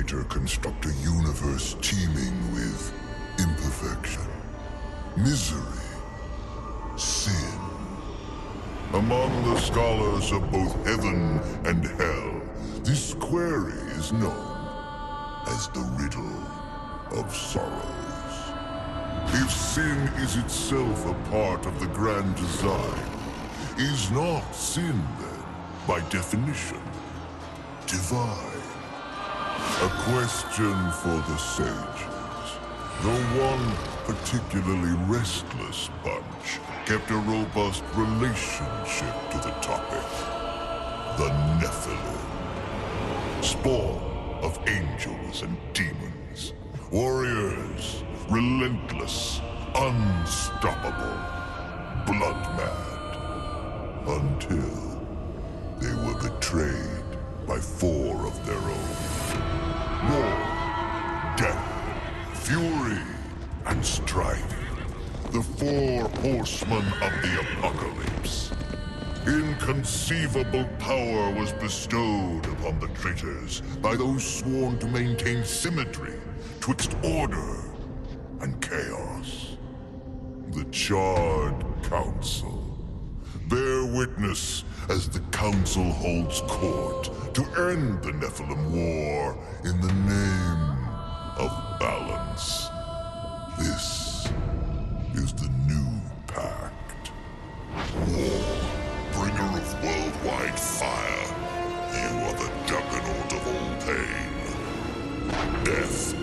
Creator construct a universe teeming with imperfection, misery, sin. Among the scholars of both heaven and hell, this query is known as the riddle of sorrows. If sin is itself a part of the grand design, is not sin then, by definition, divine? A question for the sages. Though one particularly restless bunch kept a robust relationship to the topic. The Nephilim. Spawn of angels and demons. Warriors, relentless, unstoppable, blood-mad. Until they were betrayed by 4 of their own. War, death, fury, and strife. The 4 horsemen of the apocalypse. Inconceivable power was bestowed upon the traitors by those sworn to maintain symmetry twixt order and chaos. The Charred Council. Bear witness as the Council holds court to end the Nephilim War in the name of balance. This is the new pact. War, bringer of worldwide fire. You are the juggernaut of all pain. Death,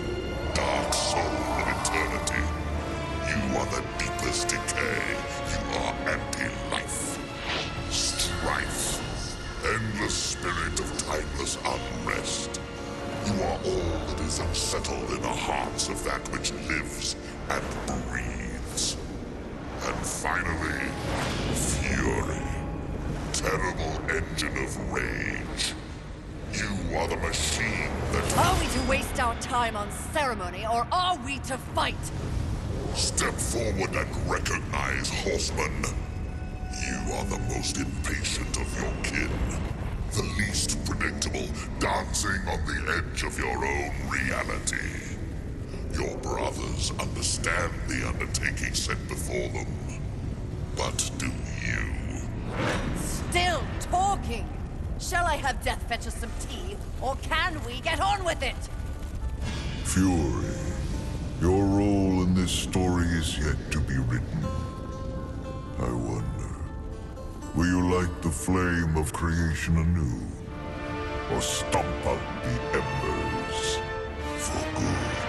dark soul of eternity. You are the deepest decay. You are anti-life. Strife, endless spirit of timeless unrest. You are all that is unsettled in the hearts of that which lives and breathes. And finally, fury. Terrible engine of rage. You are the machine that... Are we to waste our time on ceremony, or are we to fight? Step forward and recognize, horseman. You are the most impatient of your kin. The least predictable, dancing on the edge of your own reality. Your brothers understand the undertaking set before them. But do you? Still talking! Shall I have Death fetch us some tea, or can we get on with it? Fury, your role in this story is yet to be written. I wonder, will you light the flame of creation anew? Or stomp out the embers for good?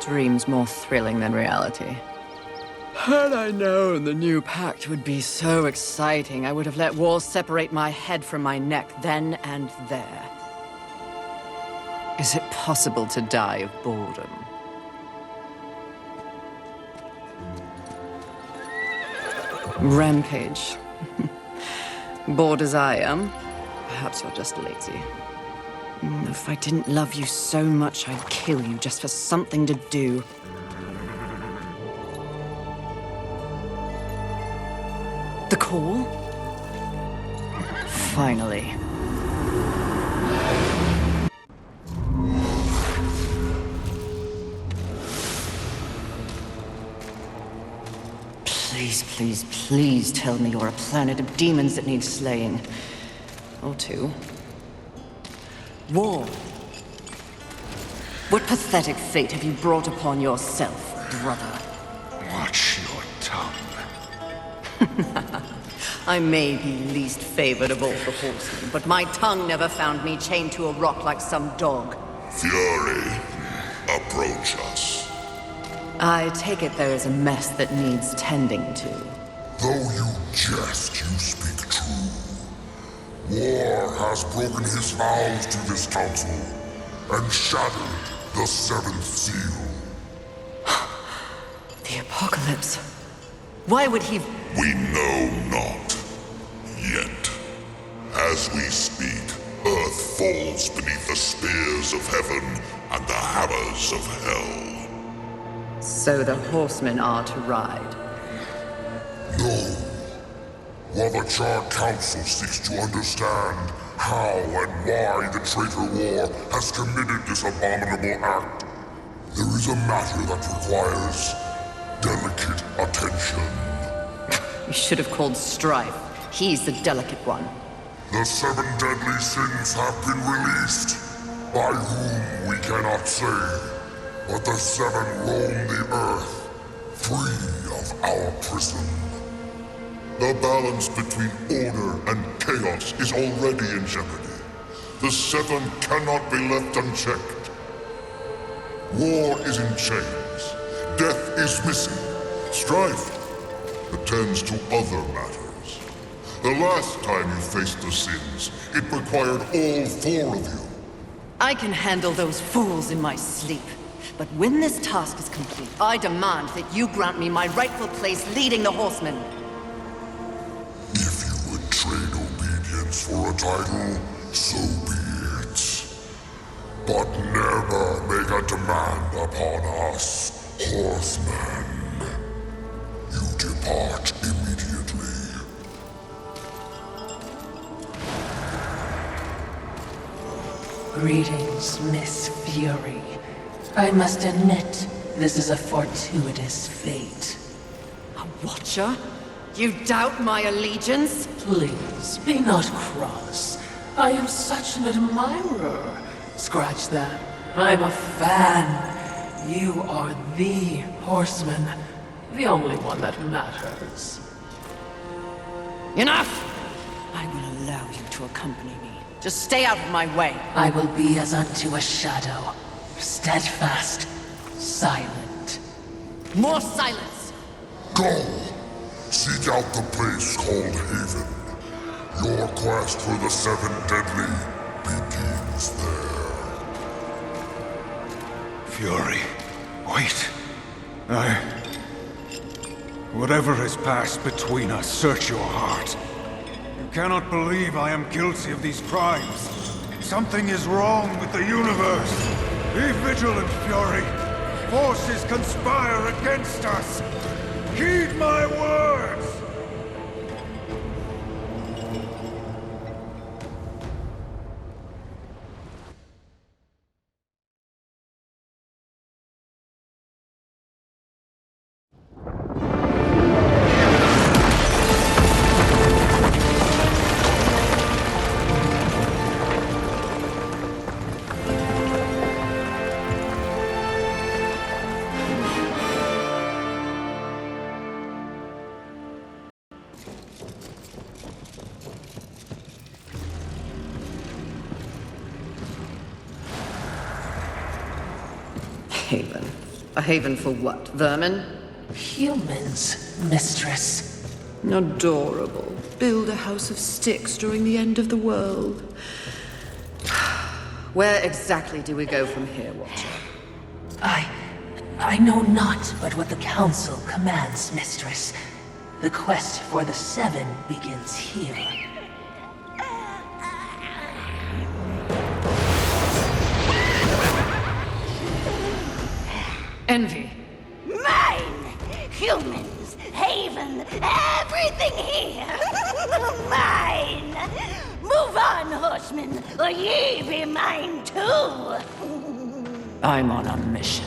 Dreams more thrilling than reality. Had I known the new pact would be so exciting, I would have let walls separate my head from my neck then and there. Is it possible to die of boredom? Rampage. Bored as I am, perhaps you're just lazy. If I didn't love you so much, I'd kill you just for something to do. The call? Finally. Please, please, please tell me you're a planet of demons that needs slaying. Or 2. War. What pathetic fate have you brought upon yourself, brother? Watch your tongue. I may be least favored of all the horsemen, but my tongue never found me chained to a rock like some dog. Fury, approach us. I take it there is a mess that needs tending to. Though you jest, you speak true. War has broken his vows to this council and shattered the 7th seal. The apocalypse. Why would he... We know not. Yet. As we speak, Earth falls beneath the spears of heaven and the hammers of hell. So the horsemen are to ride. No. While the Charred Council seeks to understand how and why the traitor war has committed this abominable act, there is a matter that requires delicate attention. You should have called Strife. He's the delicate one. The 7 deadly sins have been released, by whom we cannot say, but the 7 roam the earth, free of our prison. The balance between order and chaos is already in jeopardy. The 7 cannot be left unchecked. War is in chains. Death is missing. Strife attends to other matters. The last time you faced the sins, it required all 4 of you. I can handle those fools in my sleep. But when this task is complete, I demand that you grant me my rightful place leading the Horsemen. If you would trade obedience for a title, so be it. But never make a demand upon us, Horsemen. You depart immediately. Greetings, Miss Fury. I must admit, this is a fortuitous fate. A Watcher? You doubt my allegiance? Please, be not cross. I am such an admirer. Scratch that. I'm a fan. You are the Horseman. The only one that matters. Enough! I will allow you to accompany me. Just stay out of my way. I will be as unto a shadow. Steadfast. Silent. More silence! Go! Seek out the place called Haven. Your quest for the 7 deadly begins there. Fury, wait. Whatever has passed between us, search your heart. You cannot believe I am guilty of these crimes. Something is wrong with the universe. Be vigilant, Fury. Forces conspire against us. Heed my words! Haven. A haven for what? Vermin? Humans, mistress. Adorable. Build a house of sticks during the end of the world. Where exactly do we go from here, Watcher? I know not but what the Council commands, mistress. The quest for the 7 begins here. Envy. Mine! Humans, Haven, everything here! Mine! Move on, horsemen, or ye be mine too! I'm on a mission.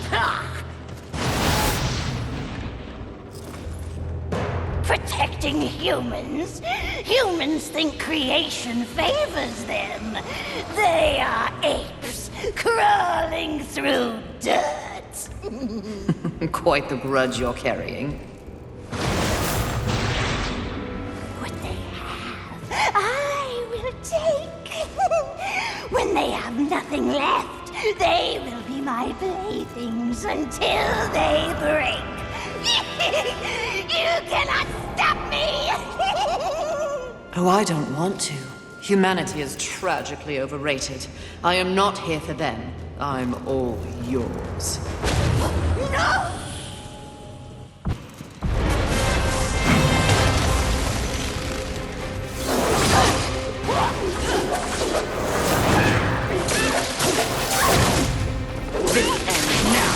Protecting humans? Humans think creation favors them. They are apes, crawling through dirt. Quite the grudge you're carrying. What they have, I will take. When they have nothing left, they will be my playthings until they break. You cannot stop me! Oh, I don't want to. Humanity is tragically overrated. I am not here for them. I'm all yours. No! This ends now.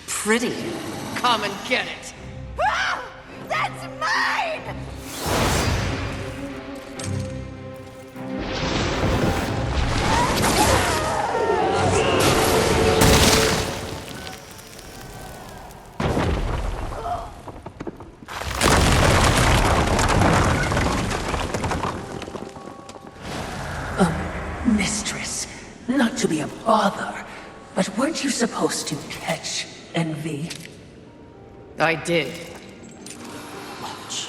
Pretty. Come and get it. Ah! That's mine! Mistress, not to be a bother, but weren't you supposed to catch envy? I did. Watch.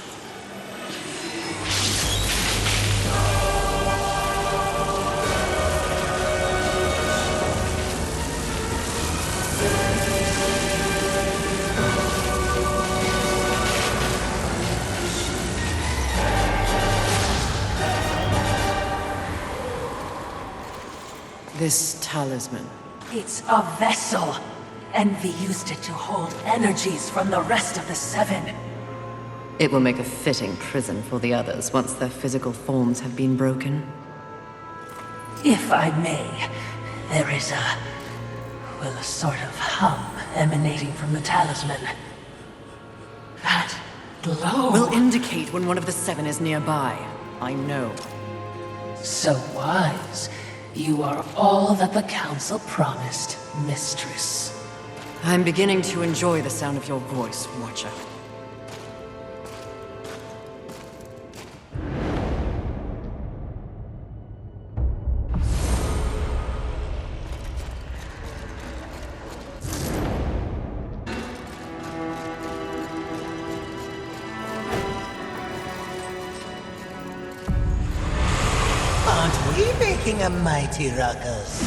This talisman. It's a vessel. Envy used it to hold energies from the rest of the Seven. It will make a fitting prison for the others once their physical forms have been broken. If I may, there is a sort of hum emanating from the talisman. That glow. Will indicate when one of the Seven is nearby. I know. So wise. You are all that the Council promised, Mistress. I'm beginning to enjoy the sound of your voice, Watcher. Aren't we making a mighty ruckus?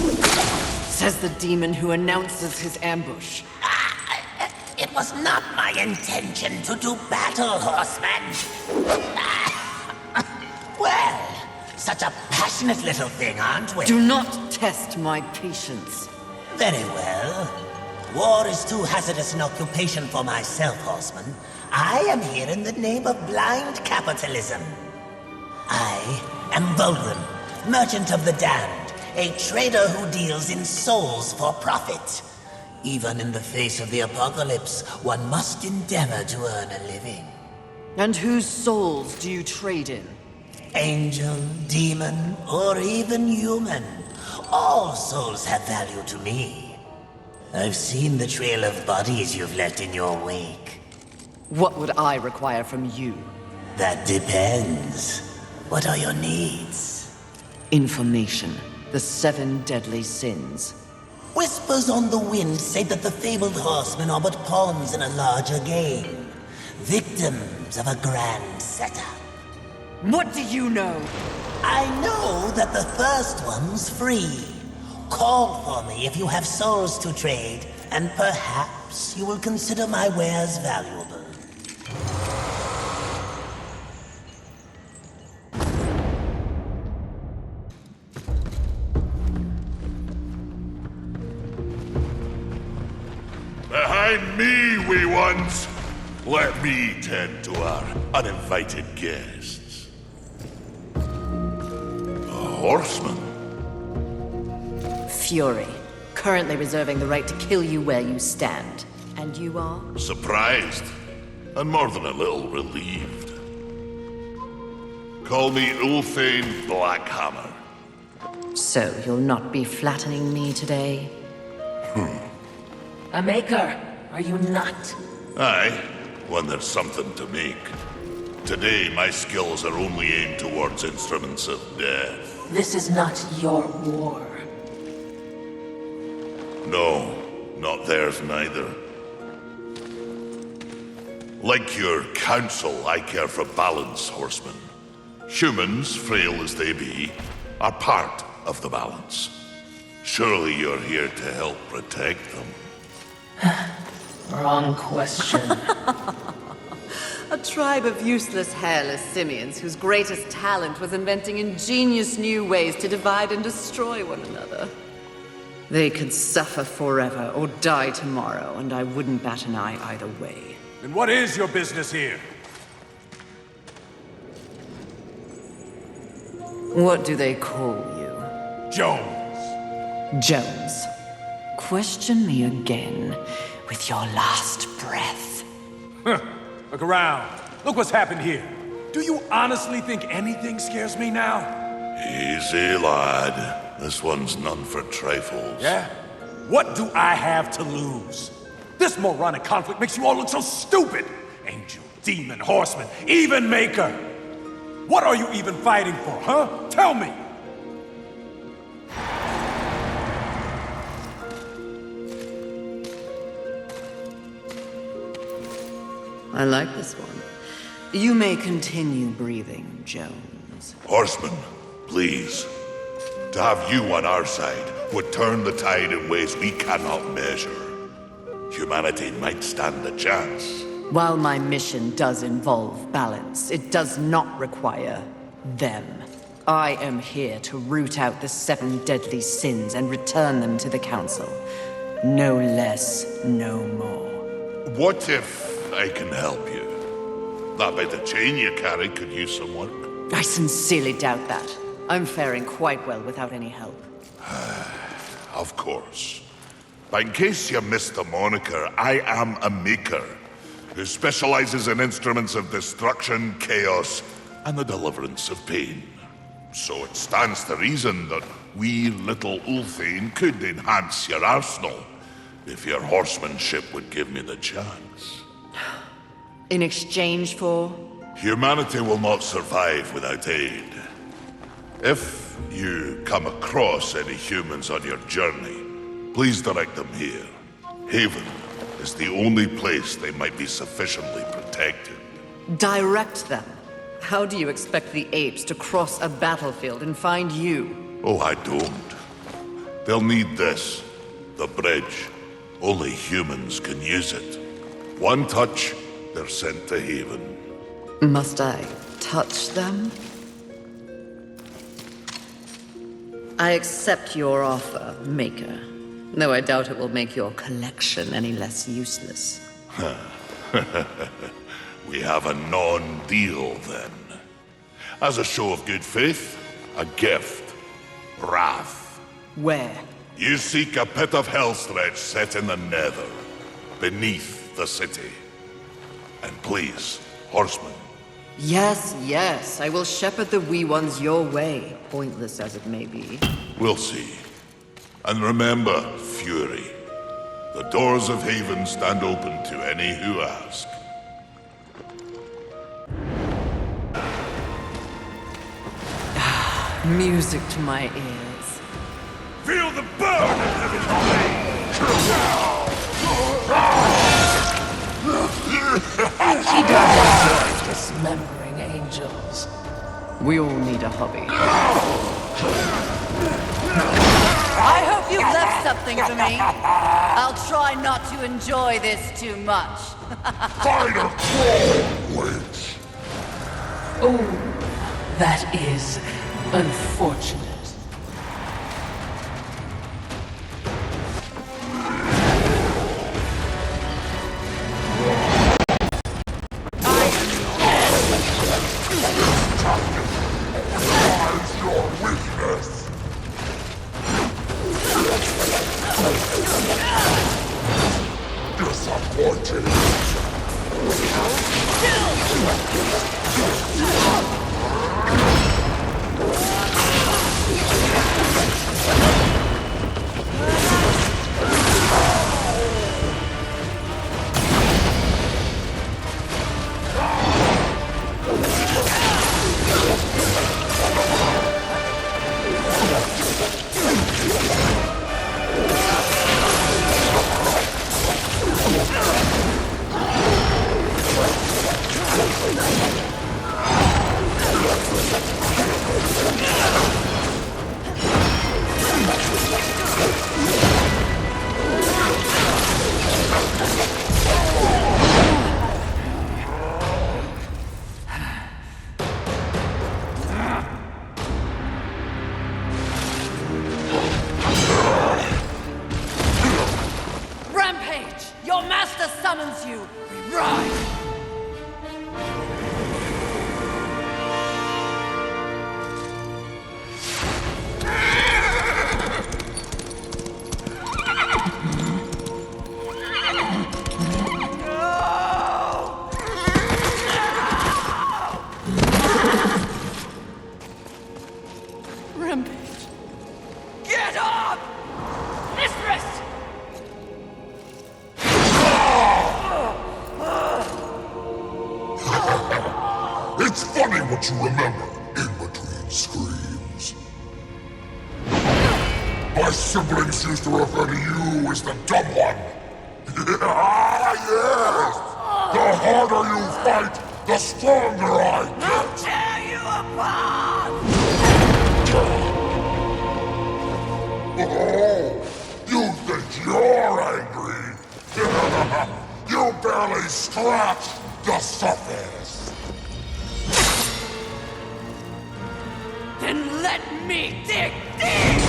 Says the demon who announces his ambush. It was not my intention to do battle, horseman. Well, such a passionate little thing, aren't we? Do not test my patience. Very well. War is too hazardous an occupation for myself, horseman. I am here in the name of blind capitalism. I am Volgrim, merchant of the damned, a trader who deals in souls for profit. Even in the face of the apocalypse, one must endeavor to earn a living. And whose souls do you trade in? Angel, demon, or even human. All souls have value to me. I've seen the trail of bodies you've left in your wake. What would I require from you? That depends. What are your needs? Information. The 7 deadly sins. Whispers on the wind say that the fabled horsemen are but pawns in a larger game. Victims of a grand setup. What do you know? I know that the first one's free. Call for me if you have souls to trade, and perhaps you will consider my wares valuable. Behind me, wee ones! Let me tend to our uninvited guests. A horseman? Fury. Currently reserving the right to kill you where you stand. And you are? Surprised, and more than a little relieved. Call me Ulfane Blackhammer. So you'll not be flattening me today? A maker, are you not? Aye, when there's something to make. Today, my skills are only aimed towards instruments of death. This is not your war. No, not theirs neither. Like your council, I care for balance, horsemen. Humans, frail as they be, are part of the balance. Surely you're here to help protect them. Wrong question. A tribe of useless, hairless simians whose greatest talent was inventing ingenious new ways to divide and destroy one another. They could suffer forever or die tomorrow, and I wouldn't bat an eye either way. And what is your business here? What do they call you? Jones. Jones. Question me again with your last breath. Look around. Look what's happened here. Do you honestly think anything scares me now? Easy, lad. This one's none for trifles. Yeah? What do I have to lose? This moronic conflict makes you all look so stupid. Angel, demon, horseman, even maker. What are you even fighting for, huh? Tell me! I like this one. You may continue breathing, Jones. Horseman, please. To have you on our side would turn the tide in ways we cannot measure. Humanity might stand a chance. While my mission does involve balance, it does not require them. I am here to root out the 7 deadly sins and return them to the Council. No less, no more. What if I can help you? That bit of chain you carry could use some work. I sincerely doubt that. I'm faring quite well without any help. Of course. But in case you missed the moniker, I am a maker who specializes in instruments of destruction, chaos, and the deliverance of pain. So it stands to reason that we little Ulthane could enhance your arsenal if your horsemanship would give me the chance. In exchange for? Humanity will not survive without aid. If you come across any humans on your journey, please direct them here. Haven is the only place they might be sufficiently protected. Direct them? How do you expect the apes to cross a battlefield and find you? Oh, I don't. They'll need this. The bridge. Only humans can use it. One touch, they're sent to Haven. Must I touch them? I accept your offer, Maker. Though I doubt it will make your collection any less useless. We have a non-deal, then. As a show of good faith, a gift. Wrath. Where? You seek a pit of hellstretch set in the nether, beneath the city. And please, horsemen. Yes, yes, I will shepherd the wee ones your way, pointless as it may be. We'll see. And remember, Fury, the doors of Haven stand open to any who ask. Music to my ears. Feel the burn of living He does enjoy dismembering angels. We all need a hobby. I hope you've left something for me. I'll try not to enjoy this too much. Fighter Crow waits. Oh, that is unfortunate. Rampage! Your master summons you! Rise! to remember in between screams. My siblings used to refer to you as the dumb one. Yes! The harder you fight, the stronger I get! Tear you apart! Oh, you think you're angry? You barely scratched the surface! Then let me dig deep!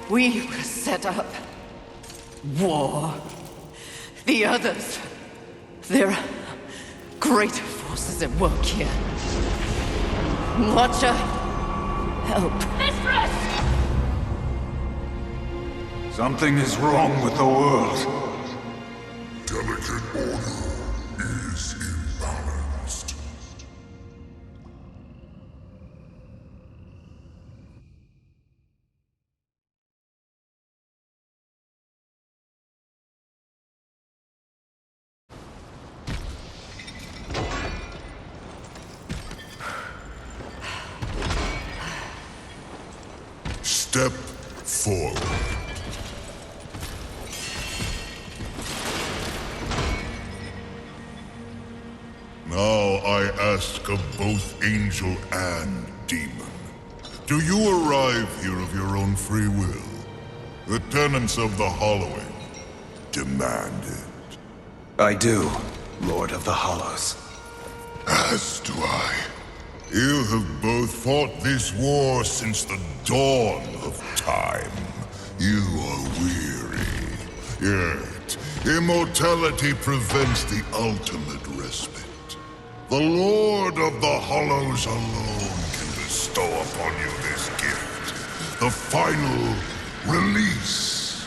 We were set up. War. The others. There are greater forces at work here. Watcher, help. Mistress! Something is wrong with the world. Delicate order is imbalanced. Step forward. Now I ask of both angel and demon. Do you arrive here of your own free will? The tenants of the Hollowing demand it. I do, Lord of the Hollows. As do I. You have both fought this war since the dawn of time. You are weary. Yet, immortality prevents the ultimate respite. The Lord of the Hollows alone can bestow upon you this gift. The final release.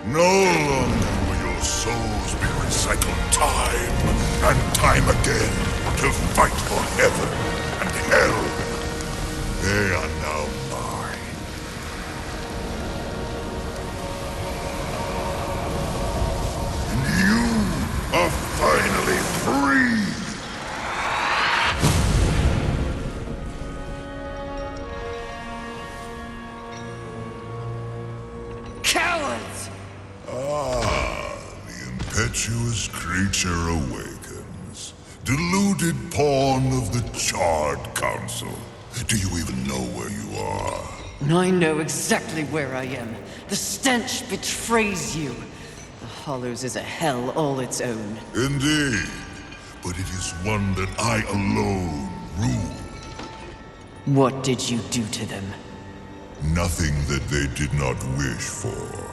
No longer will your souls be recycled time and time again to fight for heaven and hell. They are now mine. And you are finally free! Cowards! Ah, the impetuous creature awakens. Deluded pawn of the Charred Council. Do you even know where you are? I know exactly where I am. The stench betrays you. The Hollows is a hell all its own. Indeed. But it is one that I alone rule. What did you do to them? Nothing that they did not wish for.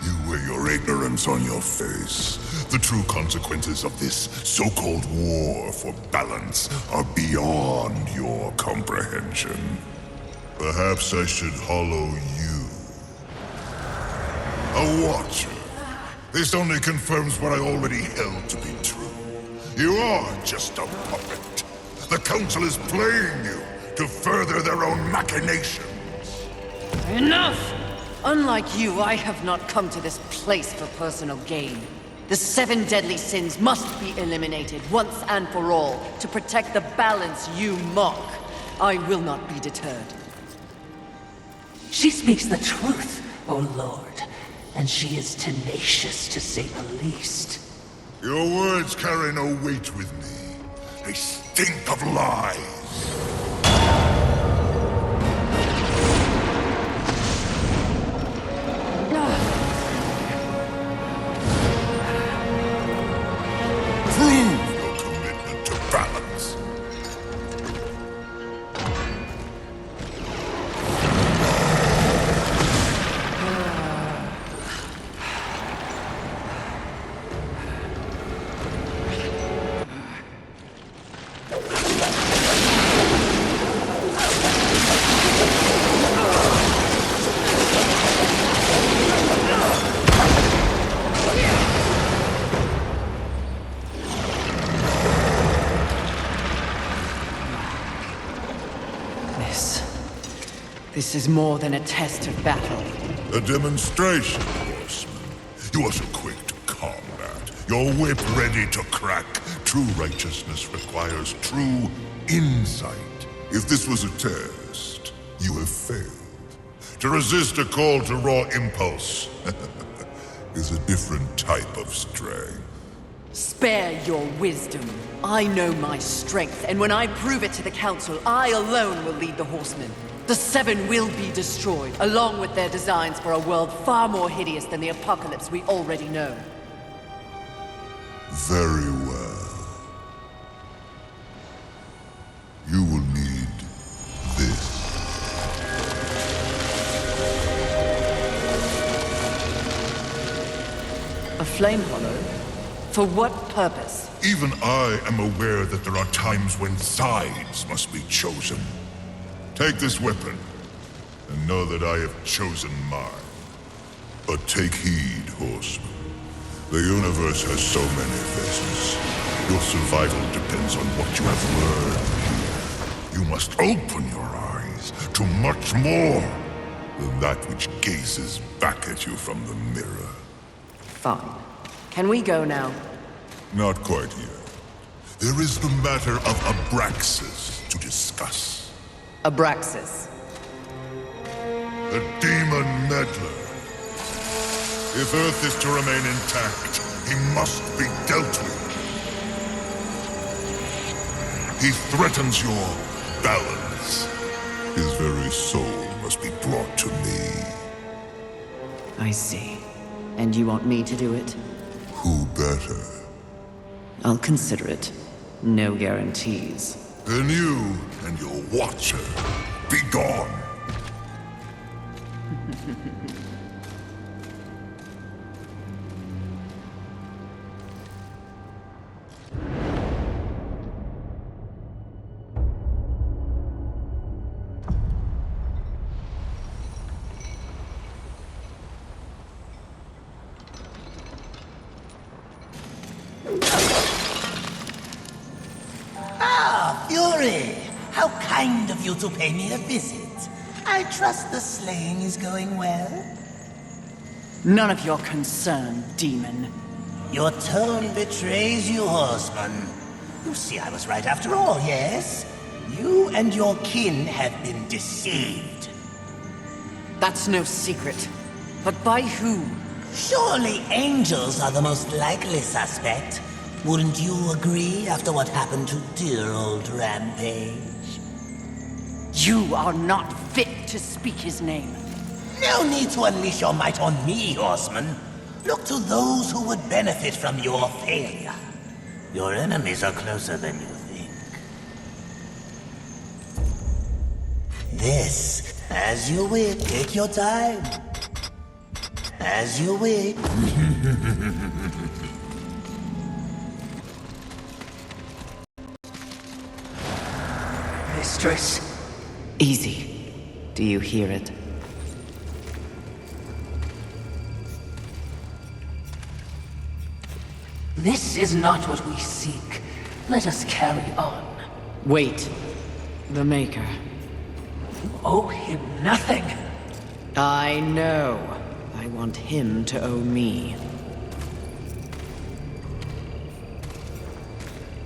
You wear your ignorance on your face. The true consequences of this so-called war for balance are beyond your comprehension. Perhaps I should hollow you. A watcher. This only confirms what I already held to be true. You are just a puppet. The Council is playing you to further their own machinations. Enough! Unlike you, I have not come to this place for personal gain. The 7 deadly sins must be eliminated once and for all to protect the balance you mock. I will not be deterred. She speaks the truth, O Lord, and she is tenacious to say the least. Your words carry no weight with me. They stink of lies. Prove your commitment to balance. This is more than a test of battle. A demonstration, horseman. You are so quick to combat. Your whip ready to crack. True righteousness requires true insight. If this was a test, you have failed. To resist a call to raw impulse is a different type of strength. Spare your wisdom. I know my strength, and when I prove it to the Council, I alone will lead the Horsemen. The Seven will be destroyed, along with their designs for a world far more hideous than the apocalypse we already know. Very well. You will need this. A flame hollow? For what purpose? Even I am aware that there are times when sides must be chosen. Take this weapon, and know that I have chosen mine. But take heed, horseman. The universe has so many faces. Your survival depends on what you have learned here. You must open your eyes to much more than that which gazes back at you from the mirror. Fine. Can we go now? Not quite yet. There is the matter of Abraxas to discuss. Abraxas. The demon meddler. If Earth is to remain intact, he must be dealt with. He threatens your balance. His very soul must be brought to me. I see. And you want me to do it? Who better? I'll consider it. No guarantees. Then you and your watcher, be gone. Fury! How kind of you to pay me a visit. I trust the slaying is going well. None of your concern, demon. Your tone betrays you, horseman. You see, I was right after all, yes? You and your kin have been deceived. That's no secret. But by who? Surely angels are the most likely suspect. Wouldn't you agree after what happened to dear old Rampage? You are not fit to speak his name. No need to unleash your might on me, horseman. Look to those who would benefit from your failure. Your enemies are closer than you think. This, as you wish. Take your time. As you wish. Mistress. Easy. Do you hear it? This is not what we seek. Let us carry on. Wait. The Maker. You owe him nothing. I know. I want him to owe me.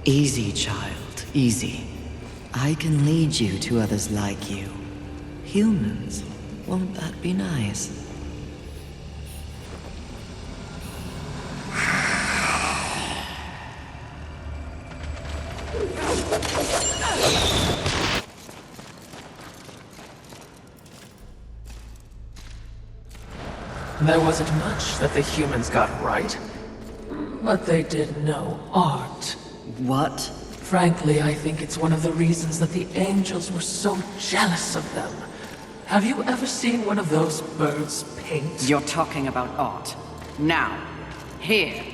Easy, child. Easy. I can lead you to others like you. Humans. Won't that be nice? There wasn't much that the humans got right. But they did know art. What? Frankly, I think it's one of the reasons that the angels were so jealous of them. Have you ever seen one of those birds paint? You're talking about art. Now. Here.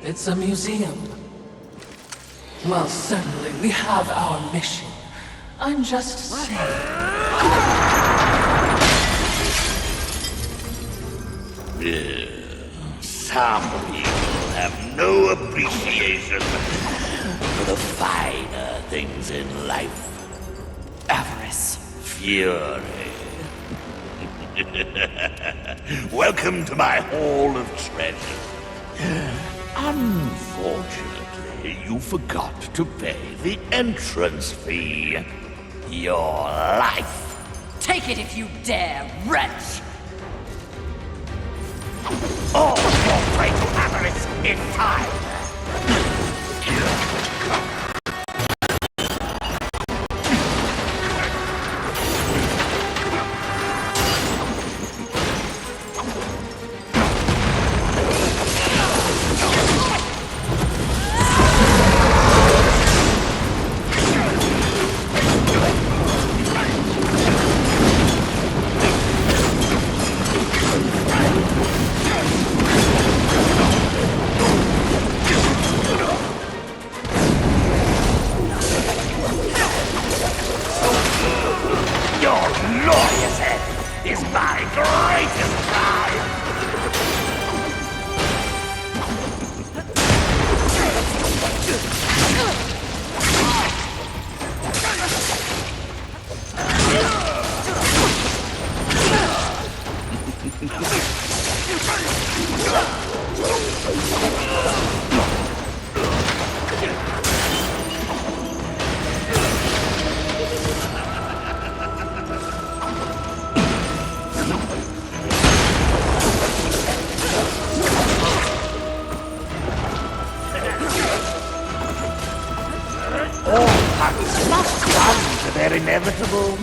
It's a museum. Well, certainly, we have our mission. I'm just saying. Some people have no appreciation for the finer things in life. Avarice. Fury. Welcome to my Hall of Treasure. Unfortunately, you forgot to pay the entrance fee. Your life. Take it if you dare, wretch! All fall prey to avarice in time. Is my greatest pride! Their inevitable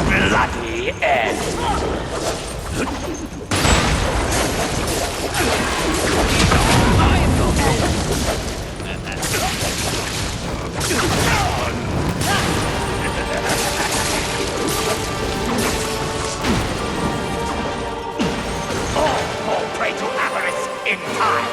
bloody end. All fall prey to avarice in time.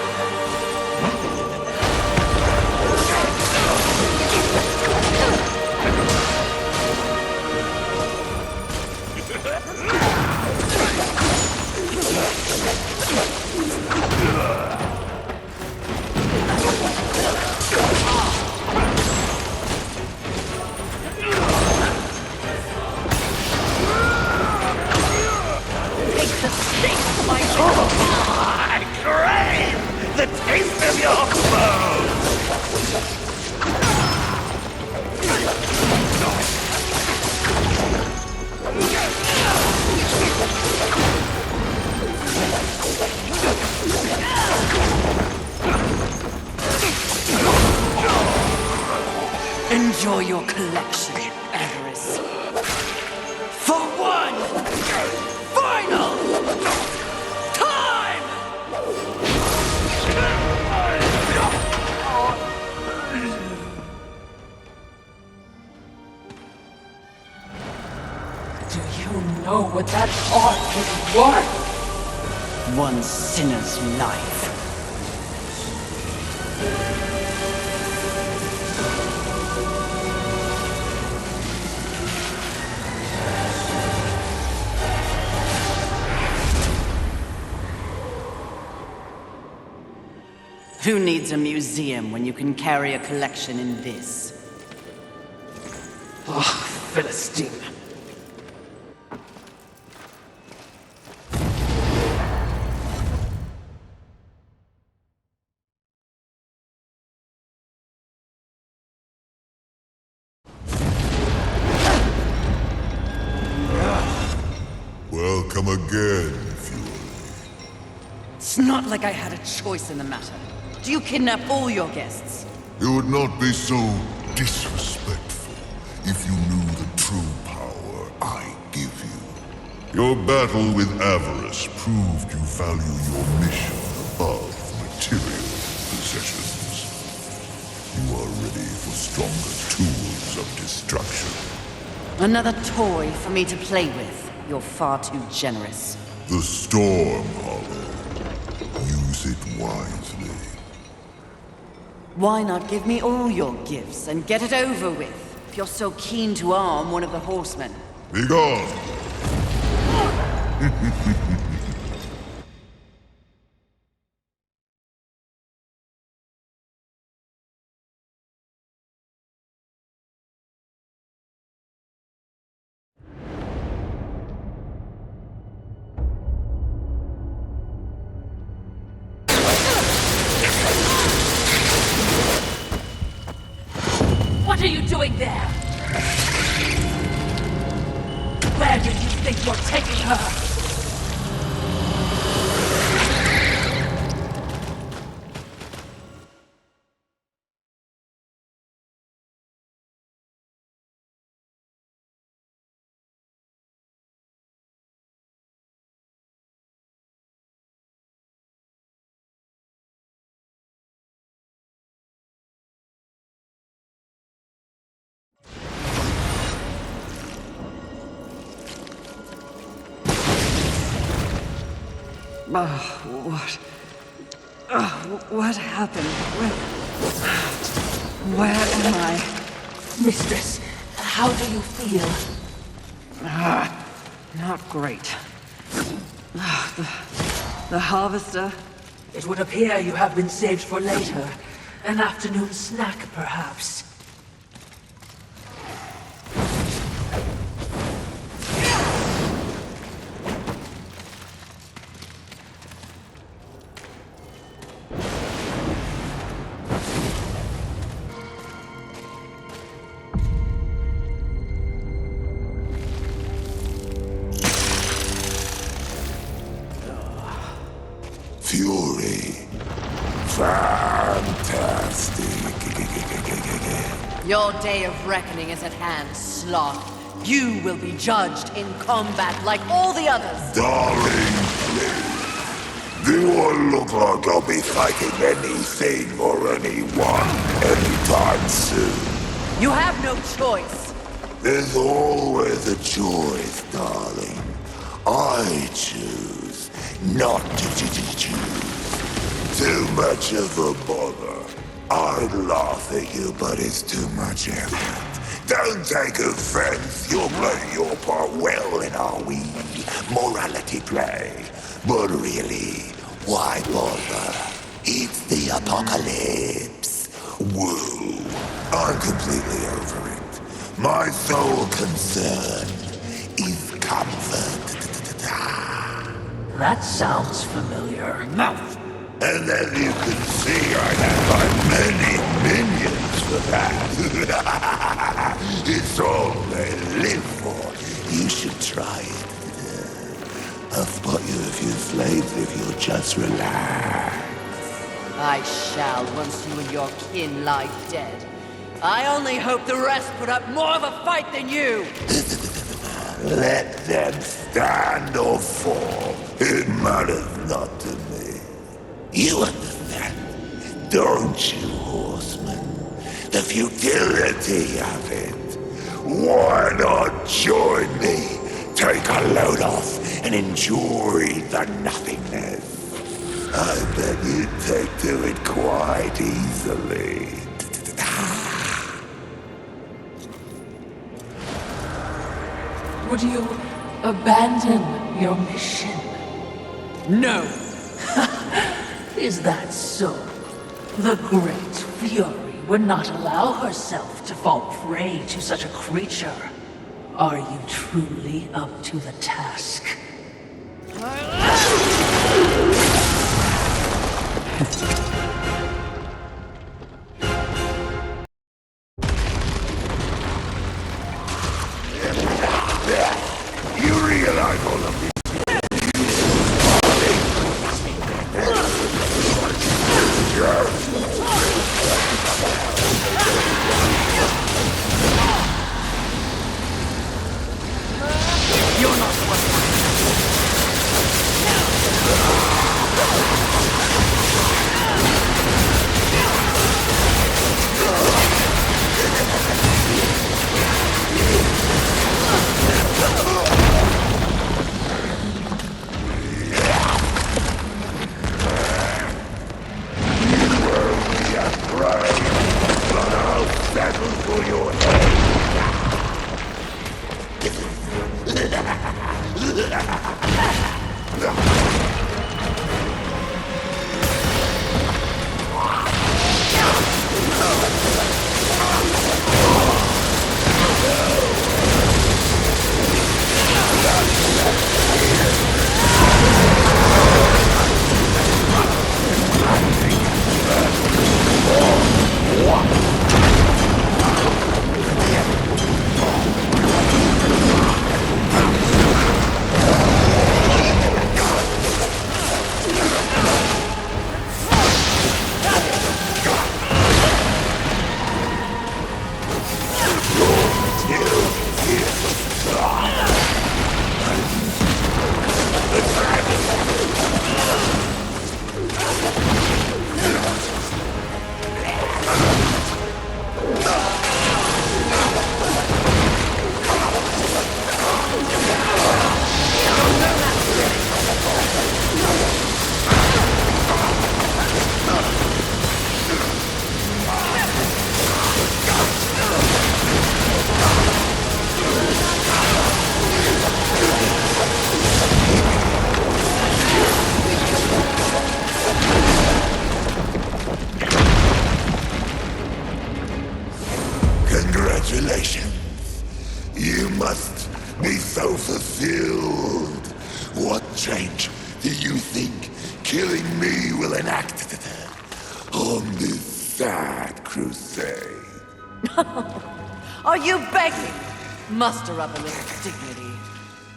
I crave the taste of your bones! Enjoy your collection, avarice. For one final time! Do you know what that heart is worth? One sinner's life. Who needs a museum when you can carry a collection in this? Ugh, Philistine. Welcome again, Fury. It's not like I had a choice in the matter. Do you kidnap all your guests? You would not be so disrespectful if you knew the true power I give you. Your battle with avarice proved you value your mission above material possessions. You are ready for stronger tools of destruction. Another toy for me to play with. You're far too generous. The storm, Hollow. Use it wisely. Why not give me all your gifts and get it over with, if you're so keen to arm one of the horsemen? Be gone! What are you doing there? Where do you think you're taking her? What happened? Where am I? Mistress, how do you feel? Not great. The harvester? It would appear you have been saved for later. An afternoon snack, perhaps. Fury. Fantastic. Your day of reckoning is at hand, Sloth. You will be judged in combat like all the others. Darling, please. Do I look like I'll be fighting anything or anyone anytime soon? You have no choice. There's always a choice, darling. I choose not to choose. Too much of a bother. I'd laugh at you, but it's too much effort. Don't take offense. You're playing your part well in our wee morality play. But really, why bother? It's the apocalypse. Woo. I'm completely over it. My sole concern is comfort. That sounds familiar. Mouth. And as you can see, I have my many minions for that. It's all they live for. You should try it. I'll spot you a few slaves if you'll just relax. I shall once you and your kin lie dead. I only hope the rest put up more of a fight than you! Let them stand or fall. It matters not to me. You understand, don't you, horseman? The futility of it. Why not join me? Take a load off and enjoy the nothingness. I bet you'd take to it quite easily. Would you abandon your mission? No! Is that so? The Great Fury would not allow herself to fall prey to such a creature. Are you truly up to the task? You realize all of this? You're not one. Congratulations. You must be so fulfilled. What change do you think killing me will enact on this sad crusade? Are you begging? Muster up a little dignity.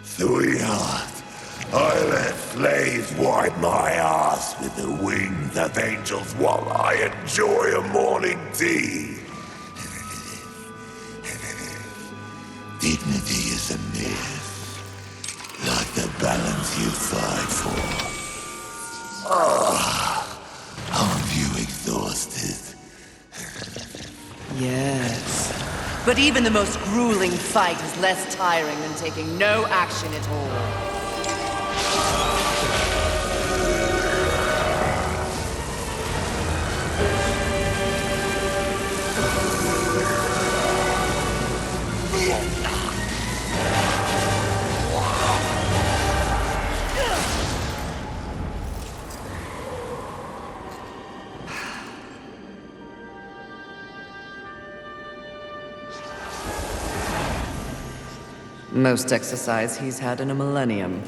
Sweetheart, I let slaves wipe my ass with the wings of angels while I enjoy a morning tea. Dignity is a myth, like the balance you fight for. Aren't you exhausted? Yes. But even the most grueling fight is less tiring than taking no action at all. Most exercise he's had in a millennium.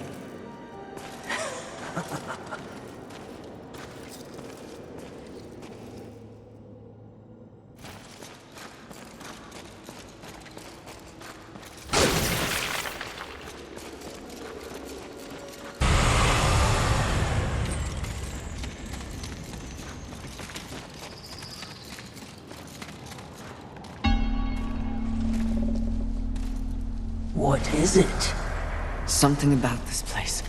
What is it? Something about this place.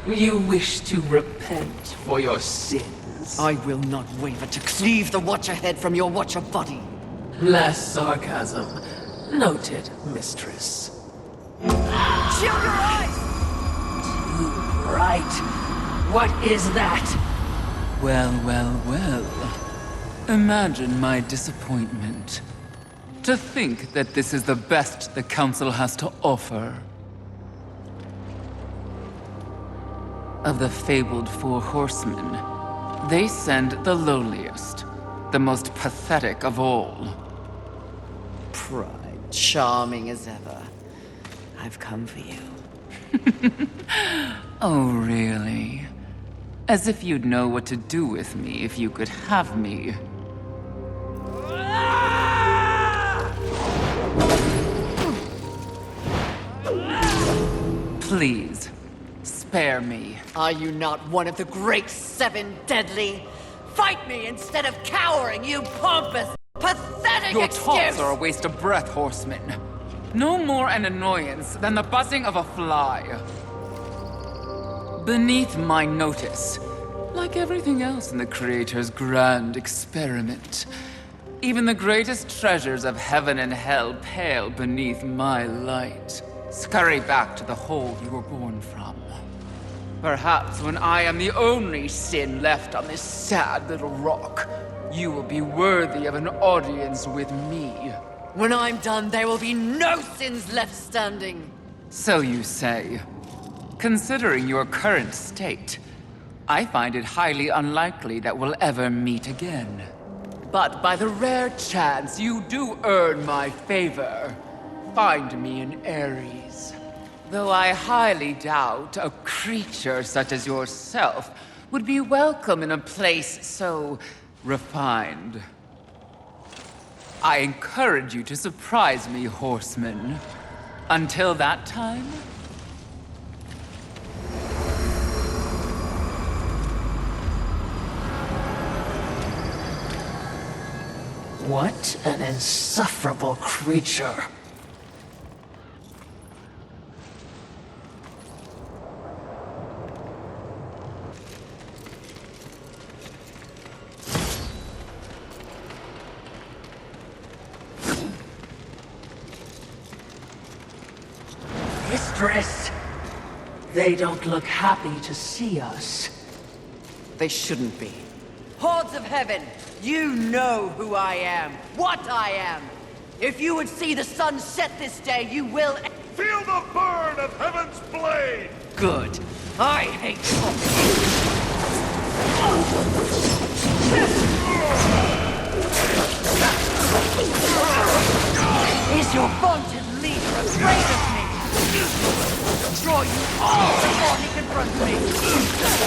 You wish to repent for your sins? I will not waver to cleave the Watcher head from your Watcher body. Less sarcasm. Noted, mistress. Shield your eyes! Right. What is that? Well, well, well. Imagine my disappointment. To think that this is the best the Council has to offer. Of the fabled Four Horsemen, they send the lowliest, the most pathetic of all. Pride, charming as ever. I've come for you. Oh, really? As if you'd know what to do with me if you could have me. Please, spare me. Are you not one of the great seven deadly? Fight me instead of cowering, you pompous, pathetic Your excuse! taunts are a waste of breath, horseman. No more an annoyance than the buzzing of a fly. Beneath my notice, like everything else in the Creator's grand experiment, even the greatest treasures of heaven and hell pale beneath my light. Scurry back to the hole you were born from. Perhaps when I am the only sin left on this sad little rock, you will be worthy of an audience with me. When I'm done, there will be no sins left standing. So you say. Considering your current state, I find it highly unlikely that we'll ever meet again. But by the rare chance you do earn my favor, find me in Ares. Though I highly doubt a creature such as yourself would be welcome in a place so refined. I encourage you to surprise me, horseman. Until that time, What an insufferable creature. Mistress! They don't look happy to see us. They shouldn't be. Hordes of heaven, you know who I am, what I am. If you would see the sun set this day, you will... Feel the burn of heaven's blade! Good. I hate you. destroy you all before he confronts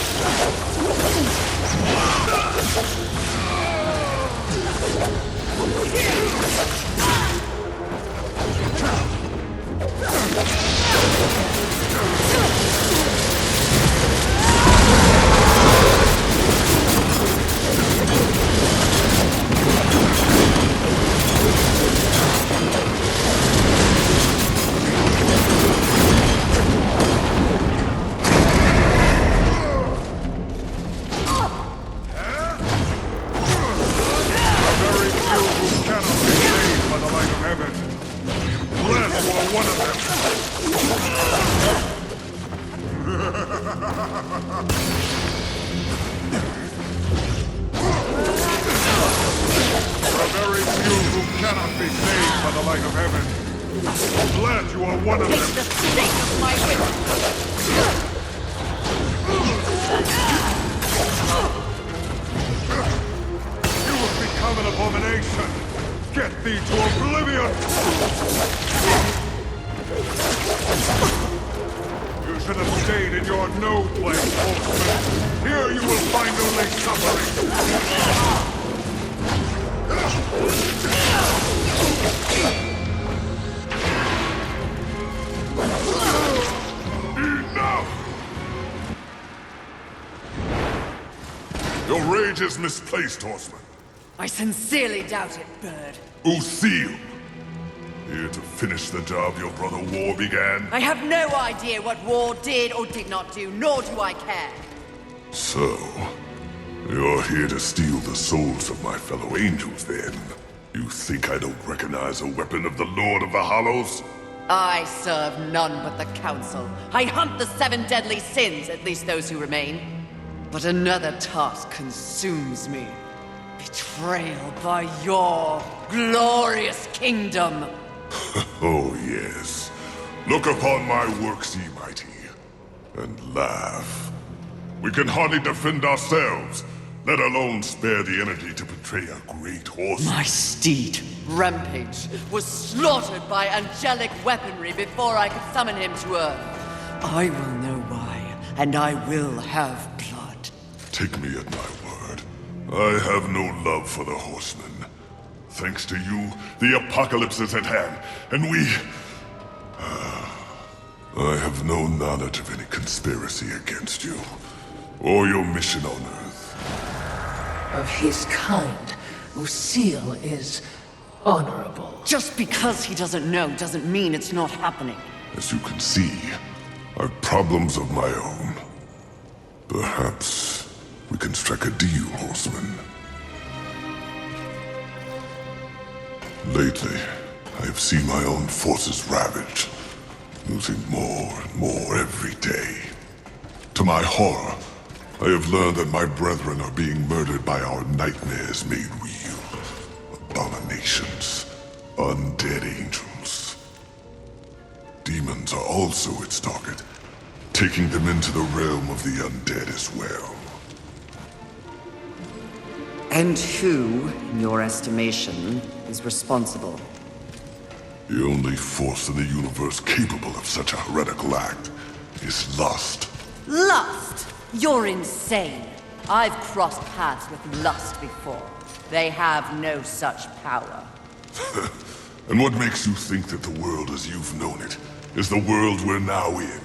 Your rage is misplaced, Horseman. I sincerely doubt it, Bird. Lucille! Here to finish the job your brother War began? I have no idea what War did or did not do, nor do I care. So, you're here to steal the souls of my fellow angels, then? You think I don't recognize a weapon of the Lord of the Hollows? I serve none but the Council. I hunt the 7 deadly sins, at least those who remain. But another task consumes me. Betrayal by your glorious kingdom. Oh, yes. Look upon my works, ye mighty, and laugh. We can hardly defend ourselves, let alone spare the energy to betray a great horse. My steed, Rampage, was slaughtered by angelic weaponry before I could summon him to Earth. I will know why, and I will have blood. Take me at my word. I have no love for the horsemen. Thanks to you, the apocalypse is at hand, and we... I have no knowledge of any conspiracy against you, or your mission on Earth. Of his kind, Lucille is honorable. Just because he doesn't know doesn't mean it's not happening. As you can see, I've problems of my own. Perhaps we can strike a deal, Horseman. Lately, I have seen my own forces ravaged, losing more and more every day. To my horror, I have learned that my brethren are being murdered by our nightmares made real. Abominations, undead angels. Demons are also its target, taking them into the realm of the undead as well. And who, in your estimation, is responsible? The only force in the universe capable of such a heretical act is lust. Lust? You're insane. I've crossed paths with lust before. They have no such power. And what makes you think that the world as you've known it is the world we're now in?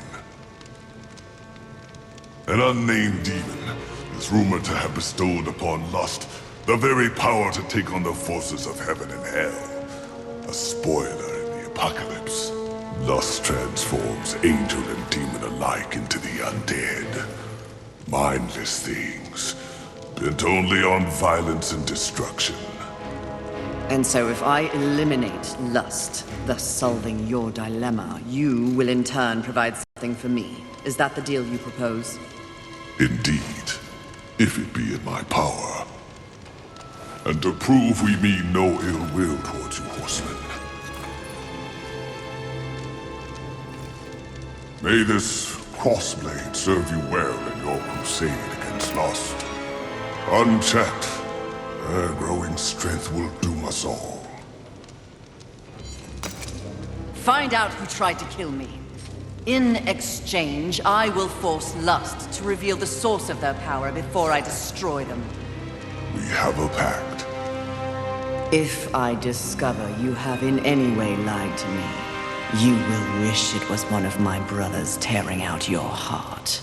An unnamed demon is rumored to have bestowed upon lust the very power to take on the forces of heaven and hell. A spoiler in the apocalypse. Lust transforms angel and demon alike into the undead. Mindless things, bent only on violence and destruction. And so if I eliminate lust, thus solving your dilemma, you will in turn provide something for me. Is that the deal you propose? Indeed, if it be in my power. And to prove we mean no ill will towards you, horsemen. May this crossblade serve you well in your crusade against lust. Unchecked, their growing strength will doom us all. Find out who tried to kill me. In exchange, I will force Lust to reveal the source of their power before I destroy them. We have a pact. If I discover you have in any way lied to me, you will wish it was one of my brothers tearing out your heart.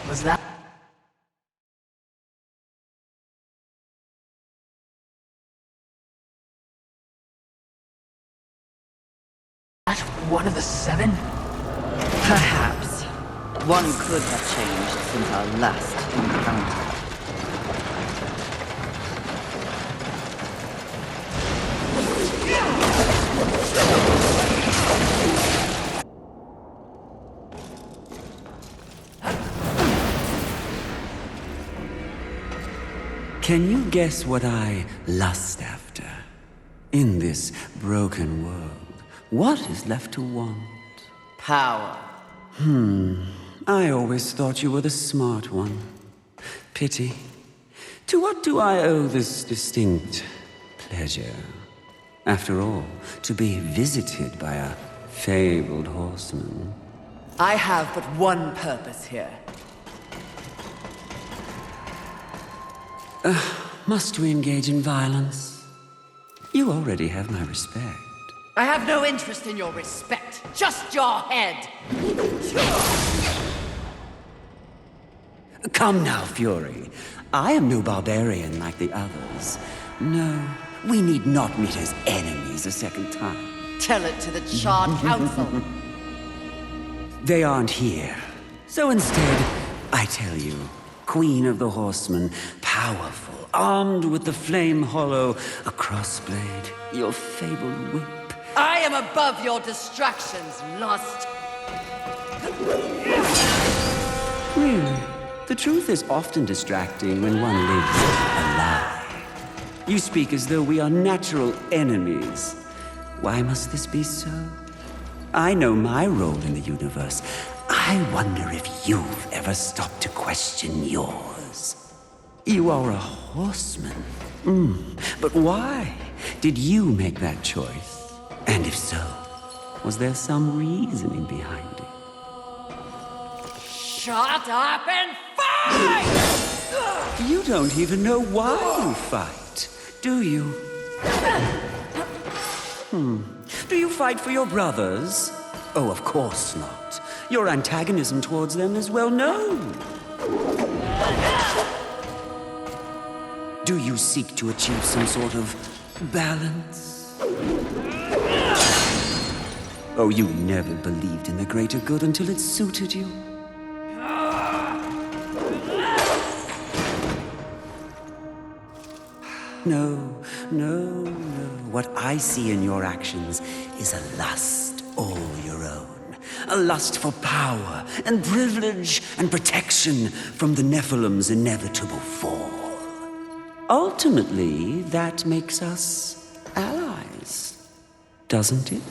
Was that one of the 7? Perhaps. One could have changed since our last encounter. Can you guess what I lust after? In this broken world, what is left to want? Power. I always thought you were the smart one. Pity. To what do I owe this distinct pleasure? After all, to be visited by a fabled horseman. I have but one purpose here. Must we engage in violence? You already have my respect. I have no interest in your respect, just your head. Come now, Fury. I am no barbarian like the others. No, we need not meet as enemies a second time. Tell it to the Charred Council. They aren't here. So instead, I tell you, Queen of the Horsemen, powerful, armed with the flame hollow, a crossblade, your fabled whip. I am above your distractions, Lust. Really? The truth is often distracting when one lives a lie. You speak as though we are natural enemies. Why must this be so? I know my role in the universe. I wonder if you've ever stopped to question yours. You are a horseman. But why did you make that choice? And if so, was there some reasoning behind it? Shut up and fight! You don't even know why you fight, do you? Do you fight for your brothers? Oh, of course not. Your antagonism towards them is well known. Do you seek to achieve some sort of balance? Oh, you never believed in the greater good until it suited you. No. What I see in your actions is a lust all your own. A lust for power and privilege and protection from the Nephilim's inevitable fall. Ultimately, that makes us allies, doesn't it?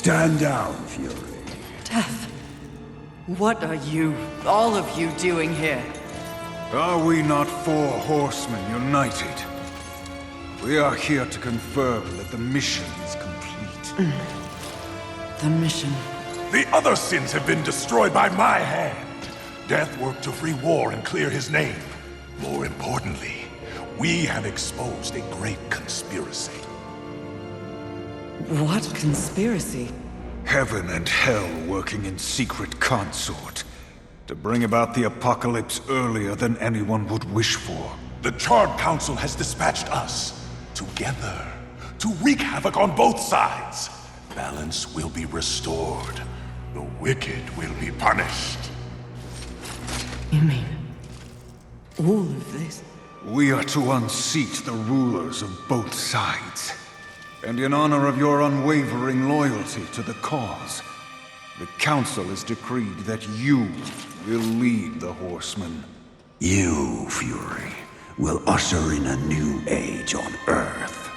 Stand down, Fury. Death. What are you, all of you, doing here? Are we not four horsemen united? We are here to confirm that the mission is complete. The mission. The other sins have been destroyed by my hand. Death worked to free War and clear his name. More importantly, we have exposed a great conspiracy. What conspiracy? Heaven and hell working in secret consort to bring about the apocalypse earlier than anyone would wish for. The Charred Council has dispatched us together to wreak havoc on both sides. Balance will be restored. The wicked will be punished. You mean all of this? We are to unseat the rulers of both sides. And in honor of your unwavering loyalty to the cause, the Council has decreed that you will lead the Horsemen. You, Fury, will usher in a new age on Earth.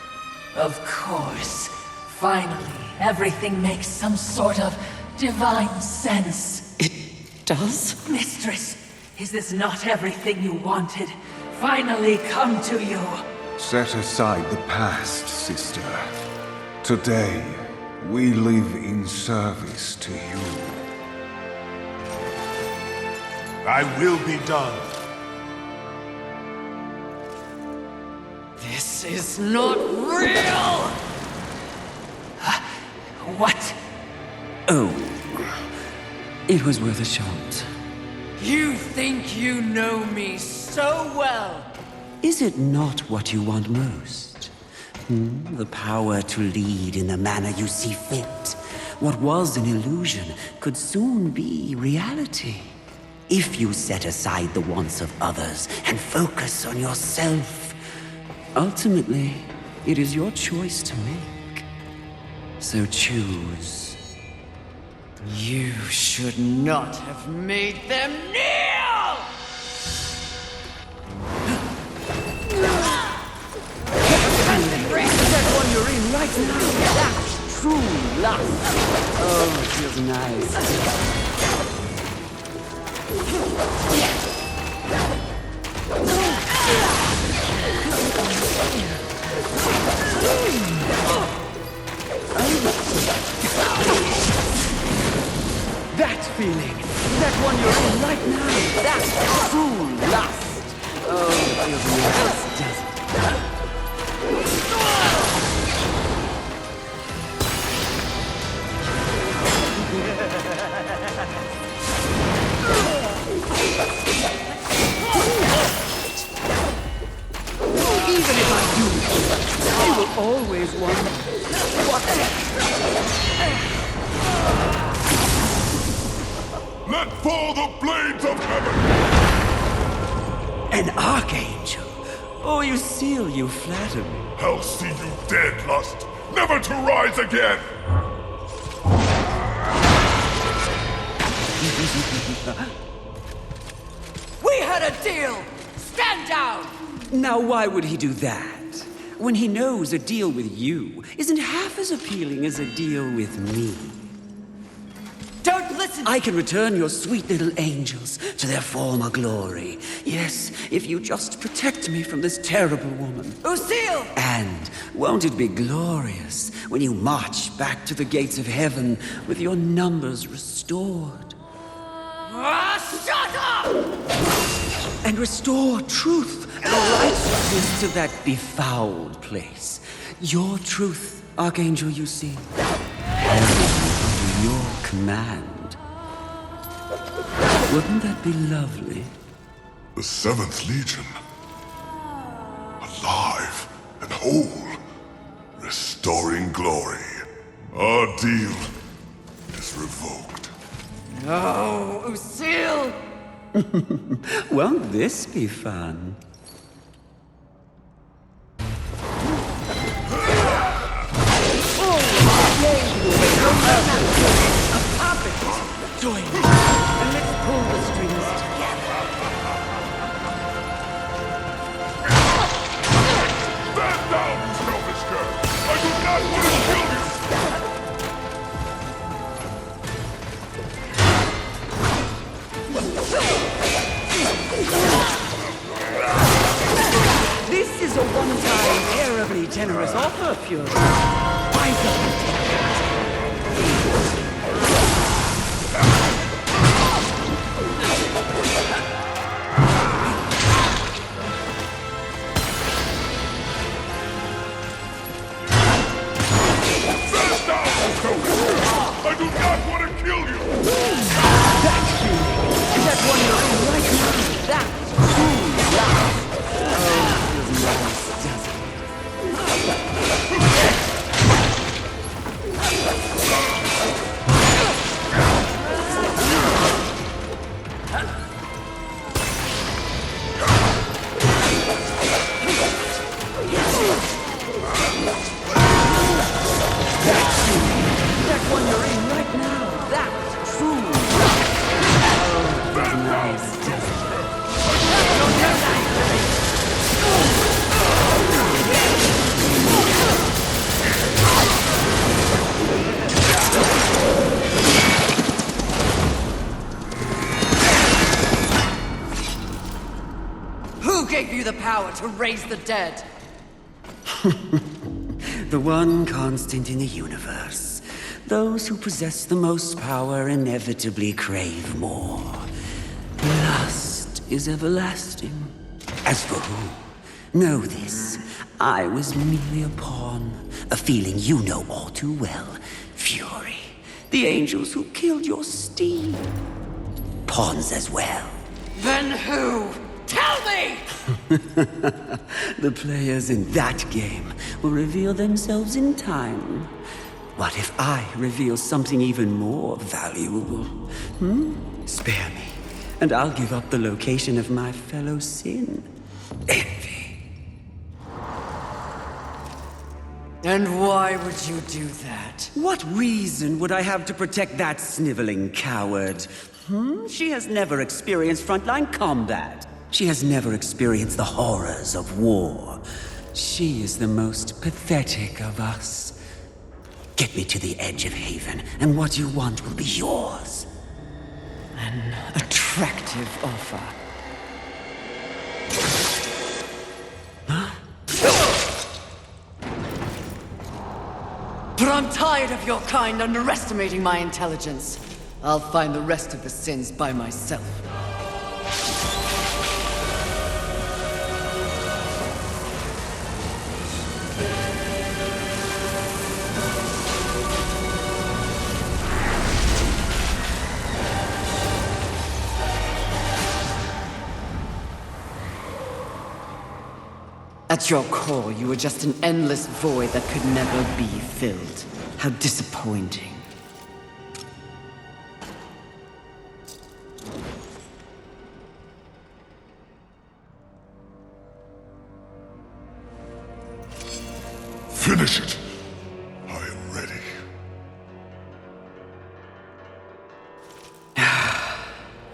Of course. Finally, everything makes some sort of divine sense. It does? Mistress, is this not everything you wanted? Finally come to you. Set aside the past, sister. Today, we live in service to you. I will be done. This is not real! What? Oh, it was worth a shot. You think you know me so well. Is it not what you want most? The power to lead in the manner you see fit. What was an illusion could soon be reality. If you set aside the wants of others and focus on yourself. Ultimately, it is your choice to make. So choose. You should not have made them kneel! That one you're in right now. That's true lust. Oh, it feels nice. That feeling. That one you're in right now. That's true lust. Oh, it feels nice, doesn't it? Even if I do, I will always wonder what. Let fall the blades of heaven! An archangel? Oh, you seal, you flatter me. I'll see you dead, Lust, never to rise again! We had a deal! Stand down! Now, why would he do that? When he knows a deal with you isn't half as appealing as a deal with me. Don't listen! I can return your sweet little angels to their former glory. Yes, if you just protect me from this terrible woman. Lucille! And won't it be glorious when you march back to the gates of heaven with your numbers restored? Shut up! And restore truth and righteousness to that befouled place. Your truth, Archangel, you see. Heaven under your command. Wouldn't that be lovely? The 7th Legion. Alive and whole. Restoring glory. Our deal is revoked. No, Lucille! Won't this be fun? Join me, and let's pull the strings together. Stand down, you selfish girl! I do not want to kill you! generous offer, Fury. Why don't you take I do not want to kill you! That's you! That one you're in right now, that's true love! Oh, feels nice, doesn't it? That one you're in right now, that's true love! Oh, feels nice, doesn't it? Who gave you the power to raise the dead? The one constant in the universe. Those who possess the most power inevitably crave more. Lust is everlasting. As for who, know this. I was merely a pawn. A feeling you know all too well. Fury. The angels who killed your steed. Pawns as well. Then who? Tell me! The players in that game will reveal themselves in time. What if I reveal something even more valuable? Spare me, and I'll give up the location of my fellow sin. Envy. And why would you do that? What reason would I have to protect that sniveling coward? She has never experienced frontline combat. She has never experienced the horrors of war. She is the most pathetic of us. Get me to the edge of Haven, and what you want will be yours. An attractive offer. But I'm tired of your kind underestimating my intelligence. I'll find the rest of the sins by myself. At your core, you were just an endless void that could never be filled. How disappointing. Finish it. I am ready.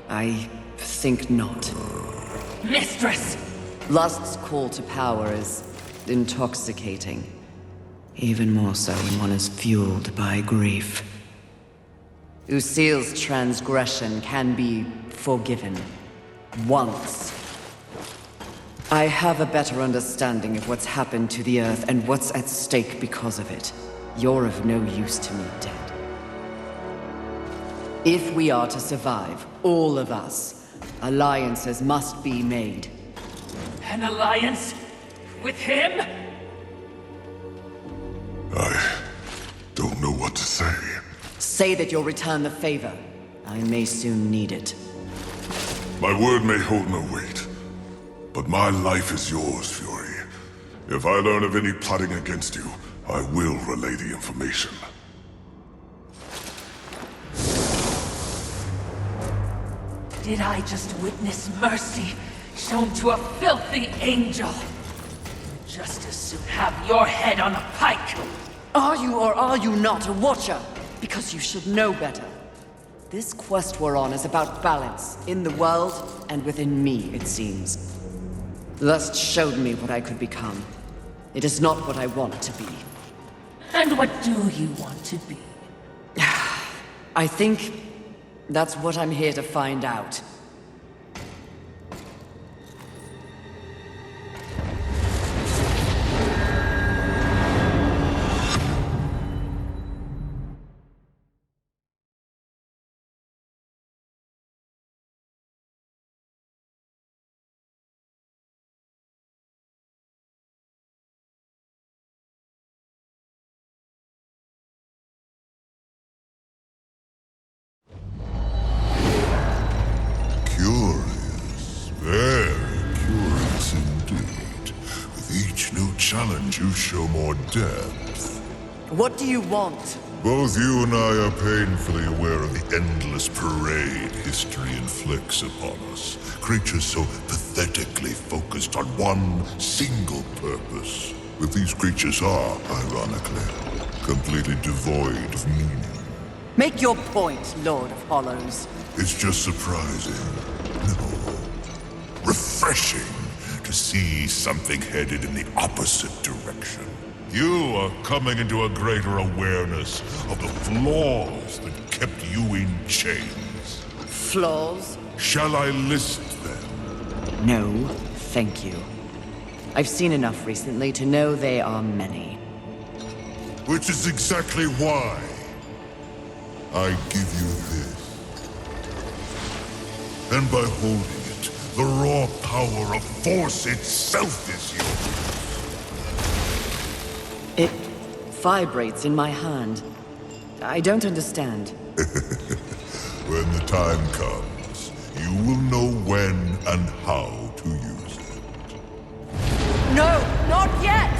I think not. Mistress! Lust's call to power is intoxicating. Even more so when one is fueled by grief. Lucille's transgression can be forgiven. Once. I have a better understanding of what's happened to the Earth and what's at stake because of it. You're of no use to me, dead. If we are to survive, all of us, alliances must be made. An alliance? With him? I don't know what to say. Say that you'll return the favor. I may soon need it. My word may hold no weight, but my life is yours, Fury. If I learn of any plotting against you, I will relay the information. Did I just witness mercy shown to a filthy angel? Just as soon have your head on a pike! Are you or are you not a Watcher? Because you should know better. This quest we're on is about balance, in the world and within me, it seems. Lust showed me what I could become. It is not what I want to be. And what do you want to be? I think that's what I'm here to find out. challenge you show more depth. What do you want? Both you and I are painfully aware of the endless parade history inflicts upon us. Creatures so pathetically focused on one single purpose. But these creatures are, ironically, completely devoid of meaning. Make your point, Lord of Hollows. It's just surprising. No. Refreshing to see something headed in the opposite direction. You are coming into a greater awareness of the flaws that kept you in chains. Flaws? Shall I list them? No, thank you. I've seen enough recently to know they are many. Which is exactly why I give you this. And by holding it, the raw power of Force itself is yours. It vibrates in my hand. I don't understand. When the time comes, you will know when and how to use it. No, not yet!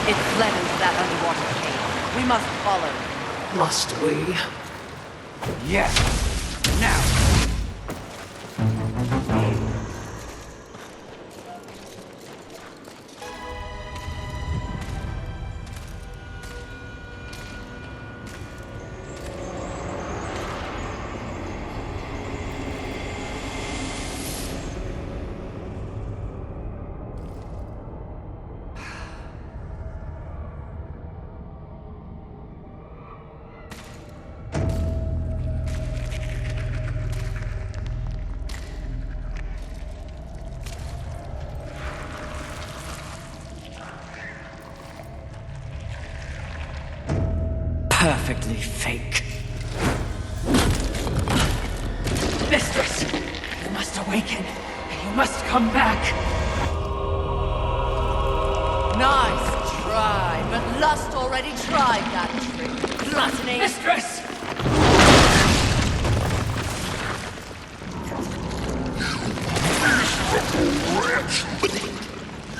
It fled into that underwater cave. We must follow. Must we? Yes. Now. Perfectly fake. Mistress! You must awaken. You must come back. Nice try, but Lust already tried that trick. Gluttony. Mistress!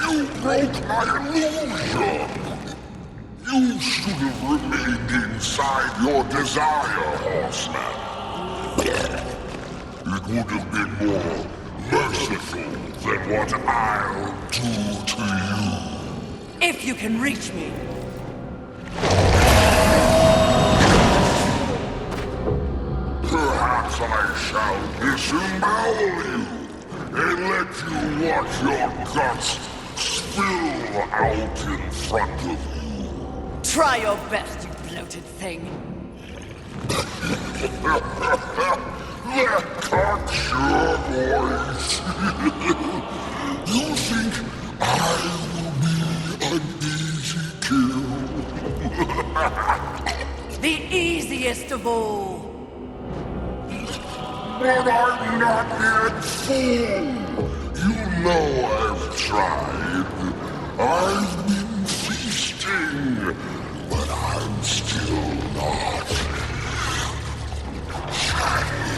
You broke my illusion! You should have remained inside your desire, Horseman. It would have been more merciful than what I'll do to you. If you can reach me. Perhaps I shall disembowel you and let you watch your guts spill out in front of you. Try your best, you bloated thing. That cocks your voice. You think I will be an easy kill? The easiest of all. But I'm not yet full. You know I've tried. I've been feasting, but I'm still not satisfied.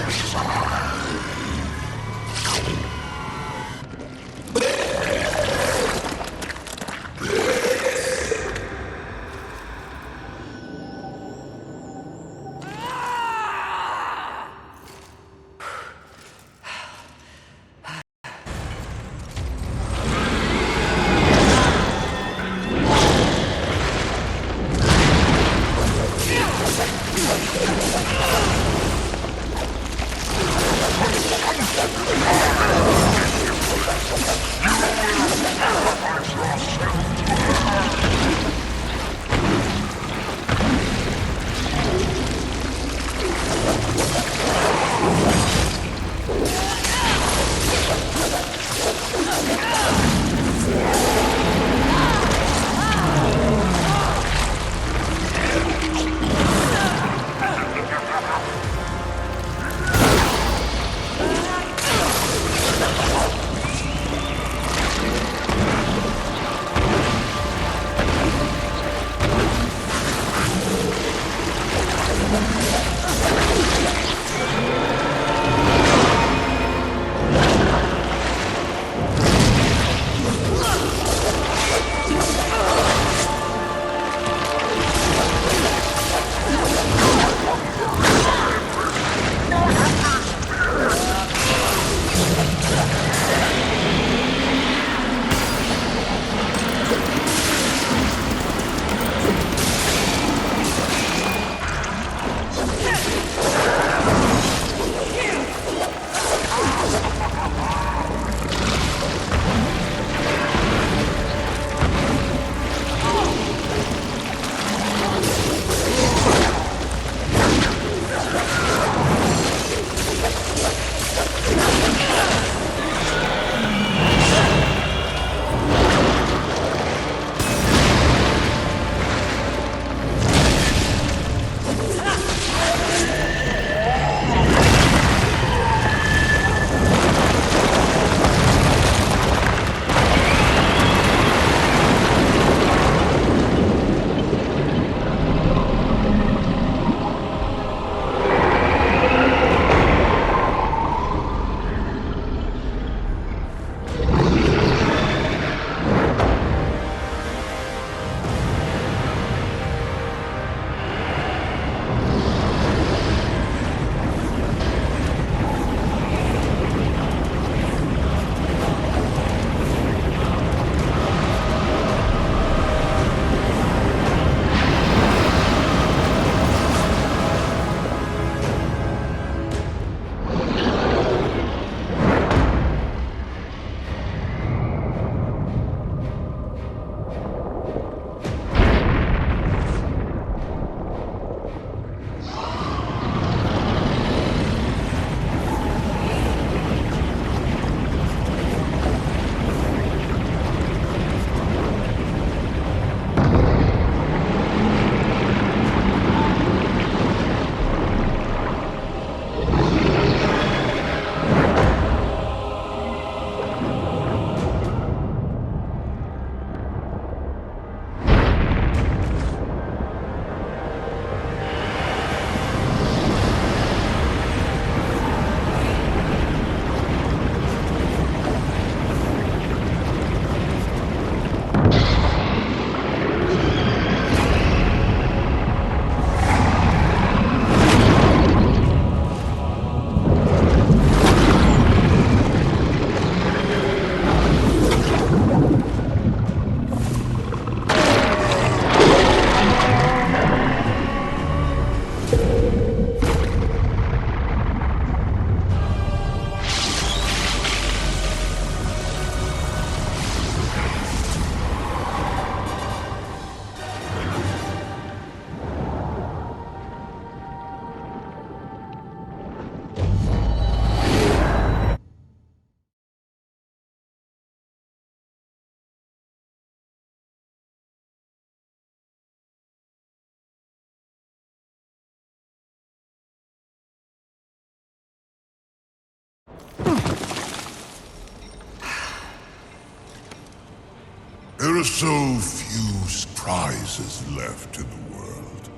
There are so few prizes left in the world.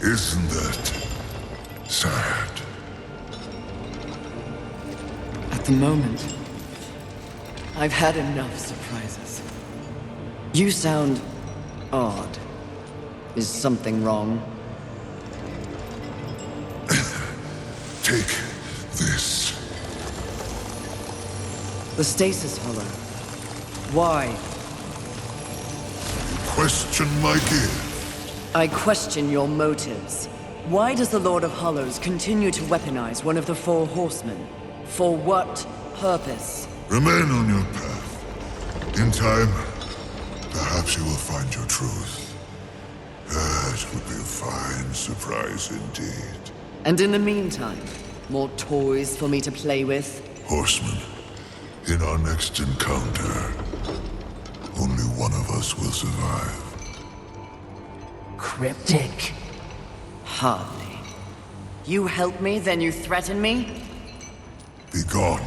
Isn't that sad? At the moment, I've had enough surprises. You sound odd. Is something wrong? Take this. The stasis hollow. Why? Question my gift. I question your motives. Why does the Lord of Hollows continue to weaponize one of the four horsemen? For what purpose? Remain on your path. In time, perhaps you will find your truth. That would be a fine surprise indeed. And in the meantime, more toys for me to play with? Horseman, in our next encounter, only one of us will survive. Cryptic. Hardly. You help me, then you threaten me? Be gone.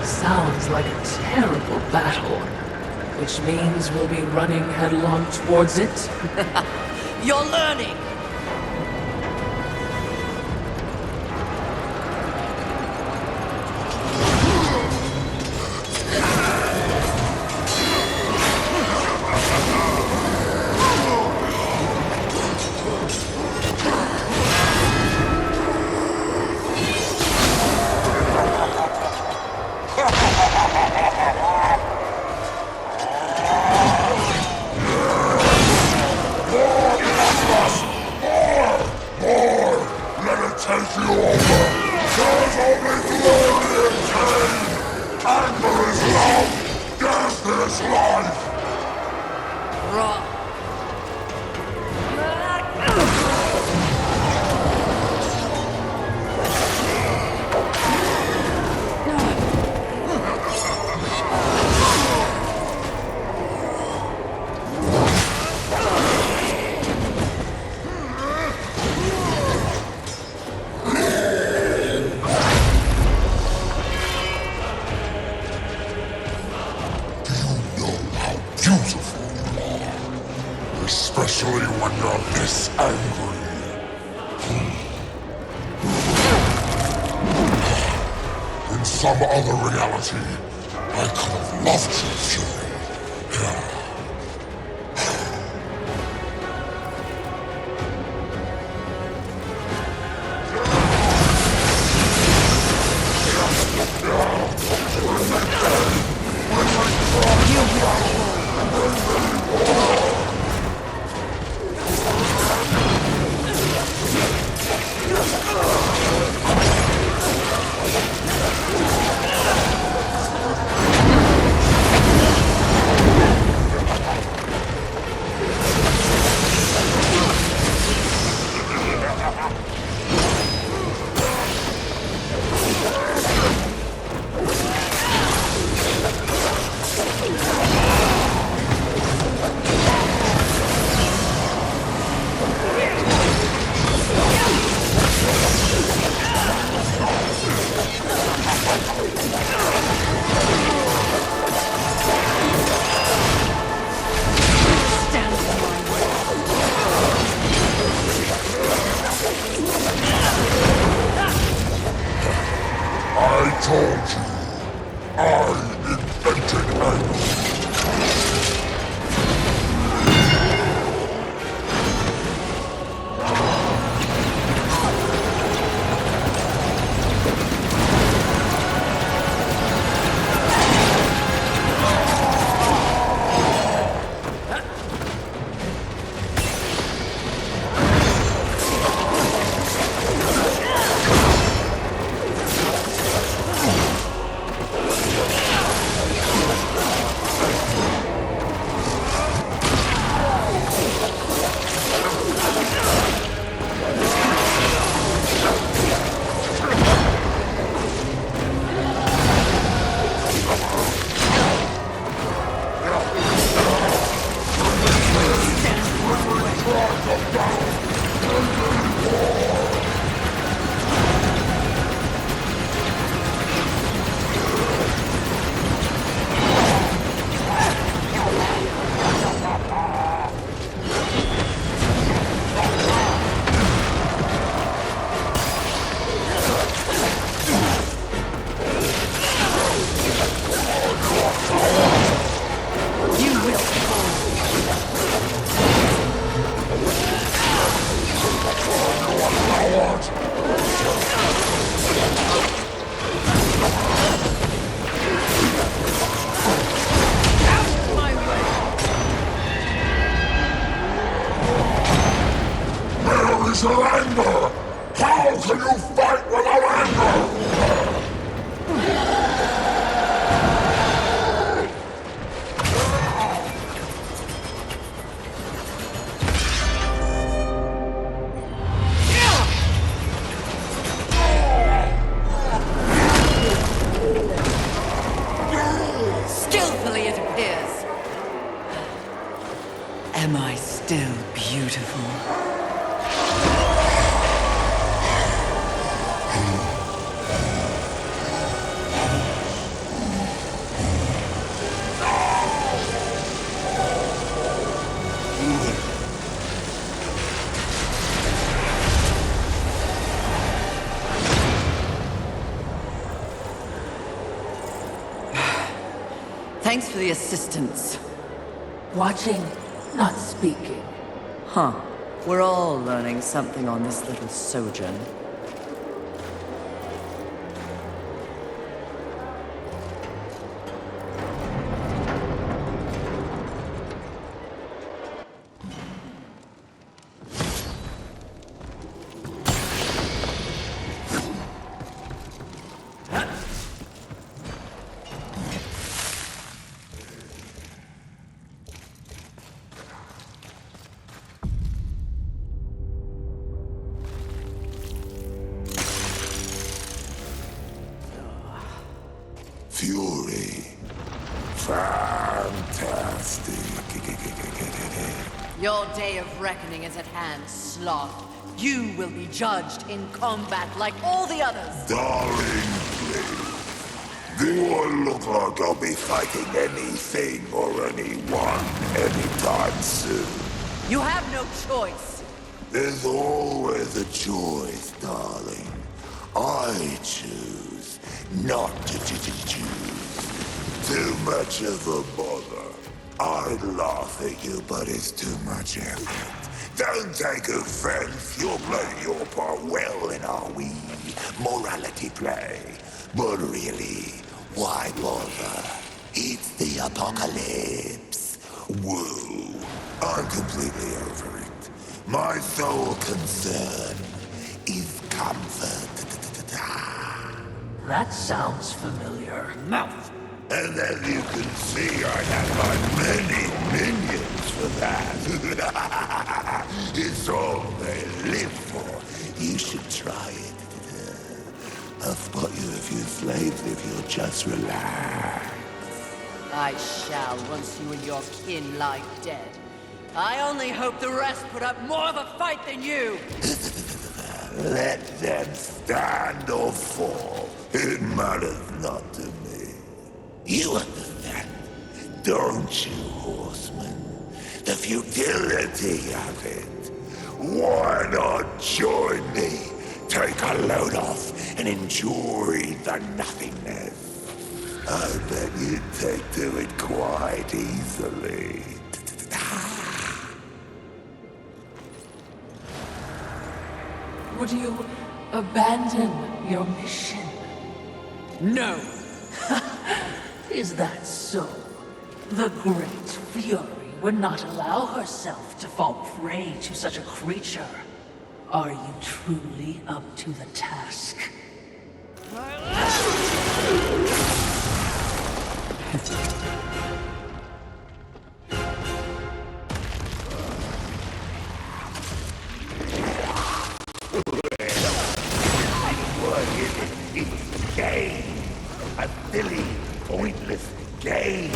Sounds like a terrible battle. Which means we'll be running headlong towards it? You're learning! Especially when you're this angry. In some other reality, I could have loved you, Fury. I told you, I invented anger. Thanks for the assistance. Watching, not speaking. Huh. We're all learning something on this little sojourn. Fury. Fantastic. Your day of reckoning is at hand, Sloth. You will be judged in combat like all the others. Darling, please. Do I look like I'll be fighting anything or anyone anytime soon? You have no choice. There's always a choice, darling. I choose not to choose. Too much of a bother. I'd laugh at you, but it's too much effort. Don't take offense. You're playing your part well in our wee morality play. But really, why bother? It's the apocalypse. Woo. I'm completely over it. My sole concern is comfort. That sounds familiar. Mouth. And as you can see, I have my many minions for that. It's all they live for. You should try it. I'll spot you a few slaves if you'll just relax. I shall, once you and your kin lie dead. I only hope the rest put up more of a fight than you! Let them stand or fall. It matters not to me. You understand, don't you, horseman? The futility of it. Why not join me? Take a load off and enjoy the nothingness. I bet you'd take to it quite easily. Would you abandon your mission? No! Is that so? The Great Fury would not allow herself to fall prey to such a creature. Are you truly up to the task? Game. A silly, pointless game.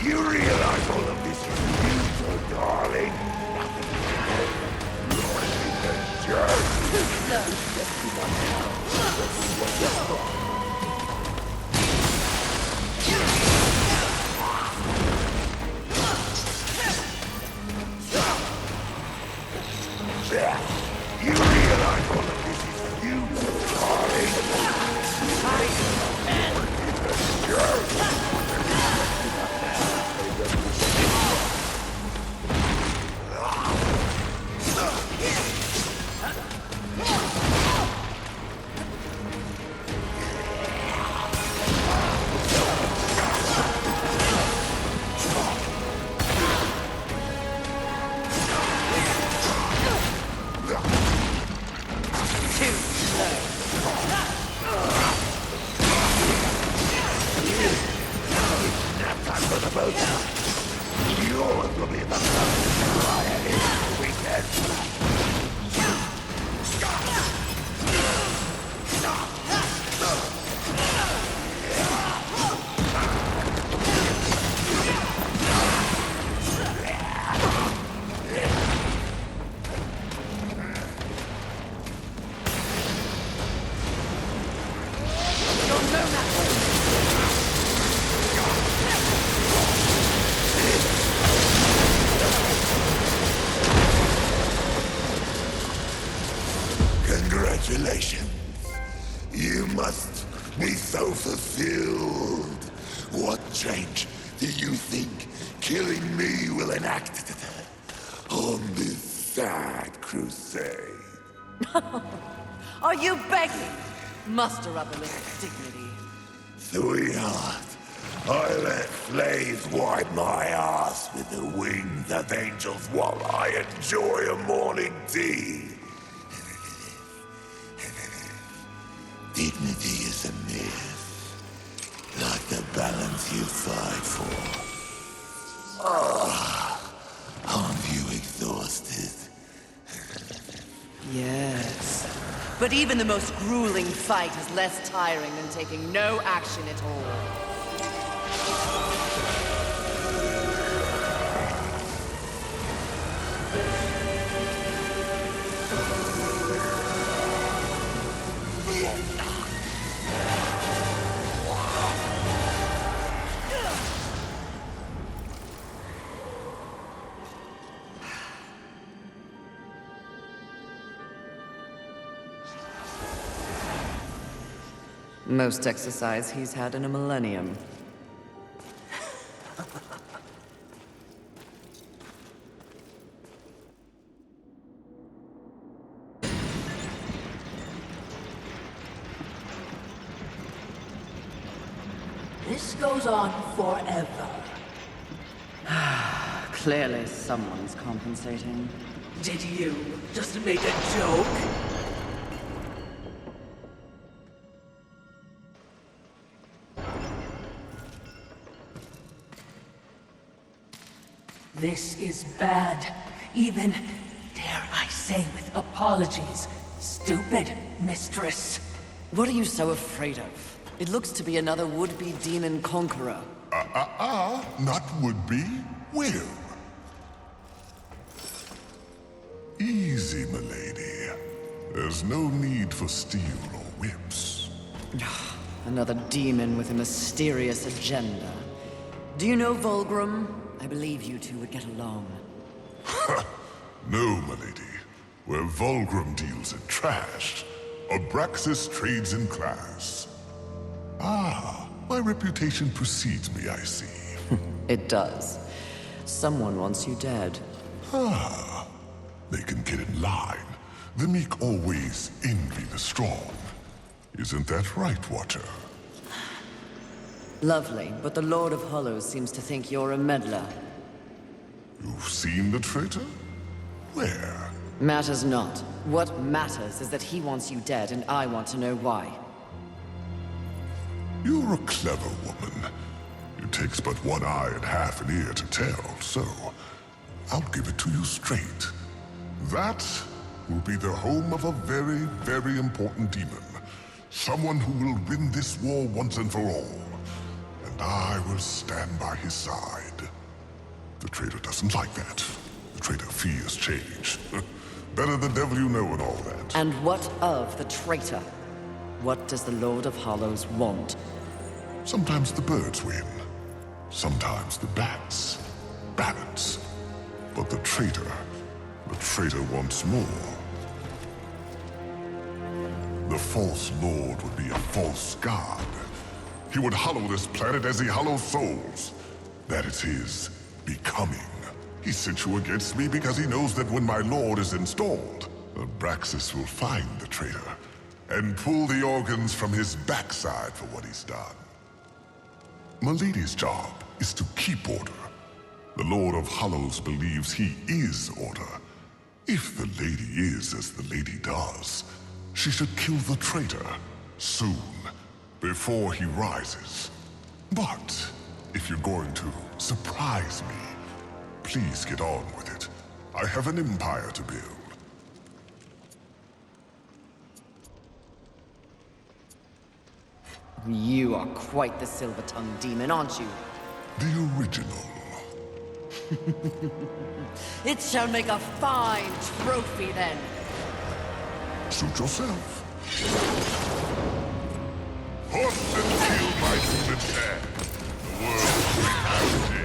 You Both yours will be the first fire this weekend. Congratulations. You must be so fulfilled. What change do you think killing me will enact on this sad crusade? Are you begging? Muster up a little dignity. Sweetheart, I let slaves wipe my ass with the wings of angels while I enjoy a morning tea. Dignity is a myth, like the balance you fight for. Aren't you exhausted? Yes. But even the most grueling fight is less tiring than taking no action at all. Most exercise he's had in a millennium. This goes on forever. Clearly someone's compensating. Did you just make a joke? This is bad. Even, dare I say with apologies, stupid, mistress. What are you so afraid of? It looks to be another would-be demon conqueror. Not would-be, will. Easy, milady. There's no need for steel or whips. Another demon with a mysterious agenda. Do you know Volgrim? I believe you two would get along. No, milady. Where Volgrim deals in trash, Abraxas trades in class. My reputation precedes me, I see. It does. Someone wants you dead. They can get in line. The meek always envy the strong. Isn't that right, Watcher? Lovely, but the Lord of Hollows seems to think you're a meddler. You've seen the traitor? Where? Matters not. What matters is that he wants you dead, and I want to know why. You're a clever woman. It takes but one eye and half an ear to tell, so I'll give it to you straight. That will be the home of a very, very important demon. Someone who will win this war once and for all. And I will stand by his side. The traitor doesn't like that. The traitor fears change. Better the devil you know and all that. And what of the traitor? What does the Lord of Hollows want? Sometimes the birds win. Sometimes the bats. Balance. But the traitor wants more. The false lord would be a false god. He would hollow this planet as he hollows souls. That is his becoming. He sent you against me because he knows that when my lord is installed, Abraxas will find the traitor and pull the organs from his backside for what he's done. Milady's job is to keep order. The Lord of Hollows believes he is order. If the lady is as the lady does, she should kill the traitor soon, before he rises. But If you're going to surprise me, please get on with it. I have an empire to build. You are quite the silver-tongued demon, aren't you? The original. It shall make a fine trophy, then. Suit yourself. Horsemen feel my human hand. The world will have day.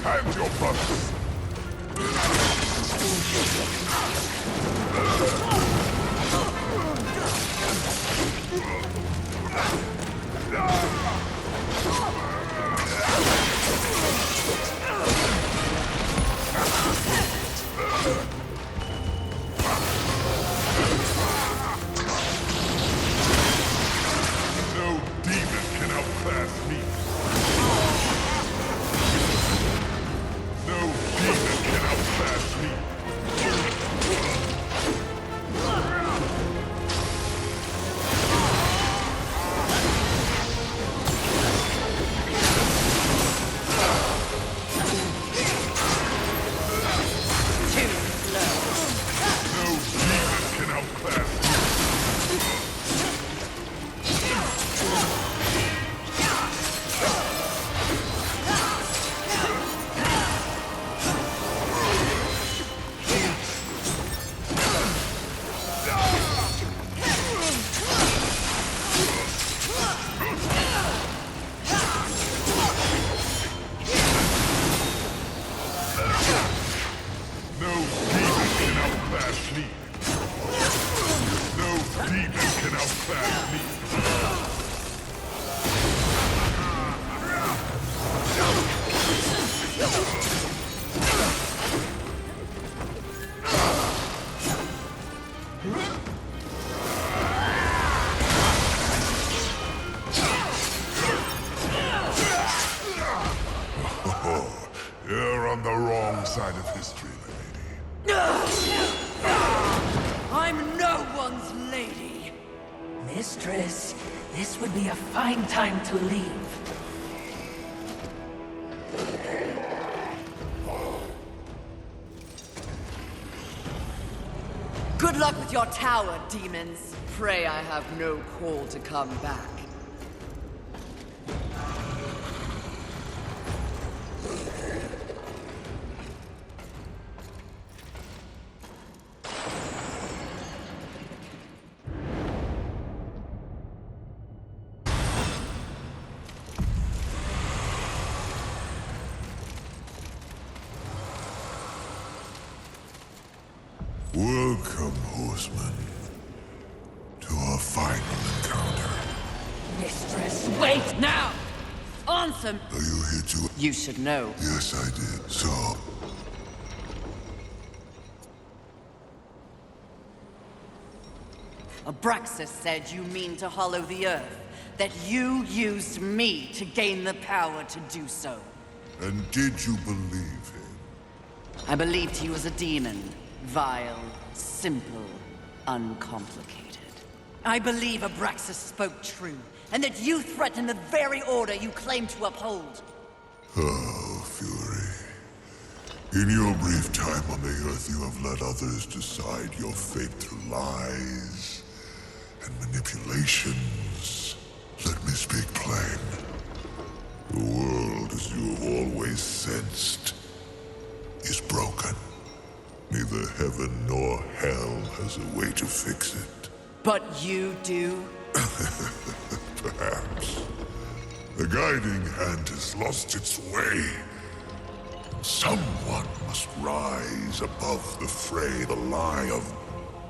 And your brothers. No demon can outclass me. No demon can outclass me. No demon can outclass me. No demon can outclass me. No demon can outclass me. Oh, you're on the wrong side of history, lady. I'm no one's lady. Mistress, this would be a fine time to leave. Good luck with your tower, demons. Pray I have no call to come back. Welcome, horsemen, to our final encounter. Mistress, Wait now! Answer! Are you here to... You should know. Yes, I did. So, Abraxas said you mean to hollow the earth. That you used me to gain the power to do so. and did you believe him? I believed he was a demon. Vile, simple, uncomplicated. I believe Abraxas spoke true, and that you threatened the very order you claim to uphold. Oh, Fury. In your brief time on the Earth, you have let others decide your fate through lies and manipulations. Let me speak plain. The world, as you have always sensed, is broken. Neither heaven nor hell has a way to fix it. But you do? Perhaps. The guiding hand has lost its way. Someone must rise above the fray, the lie of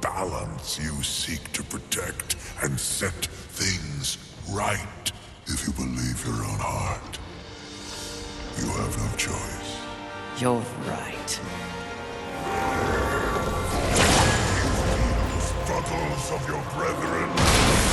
balance you seek to protect and set things right. If you believe your own heart, you have no choice. You're right. Struggles of your brethren.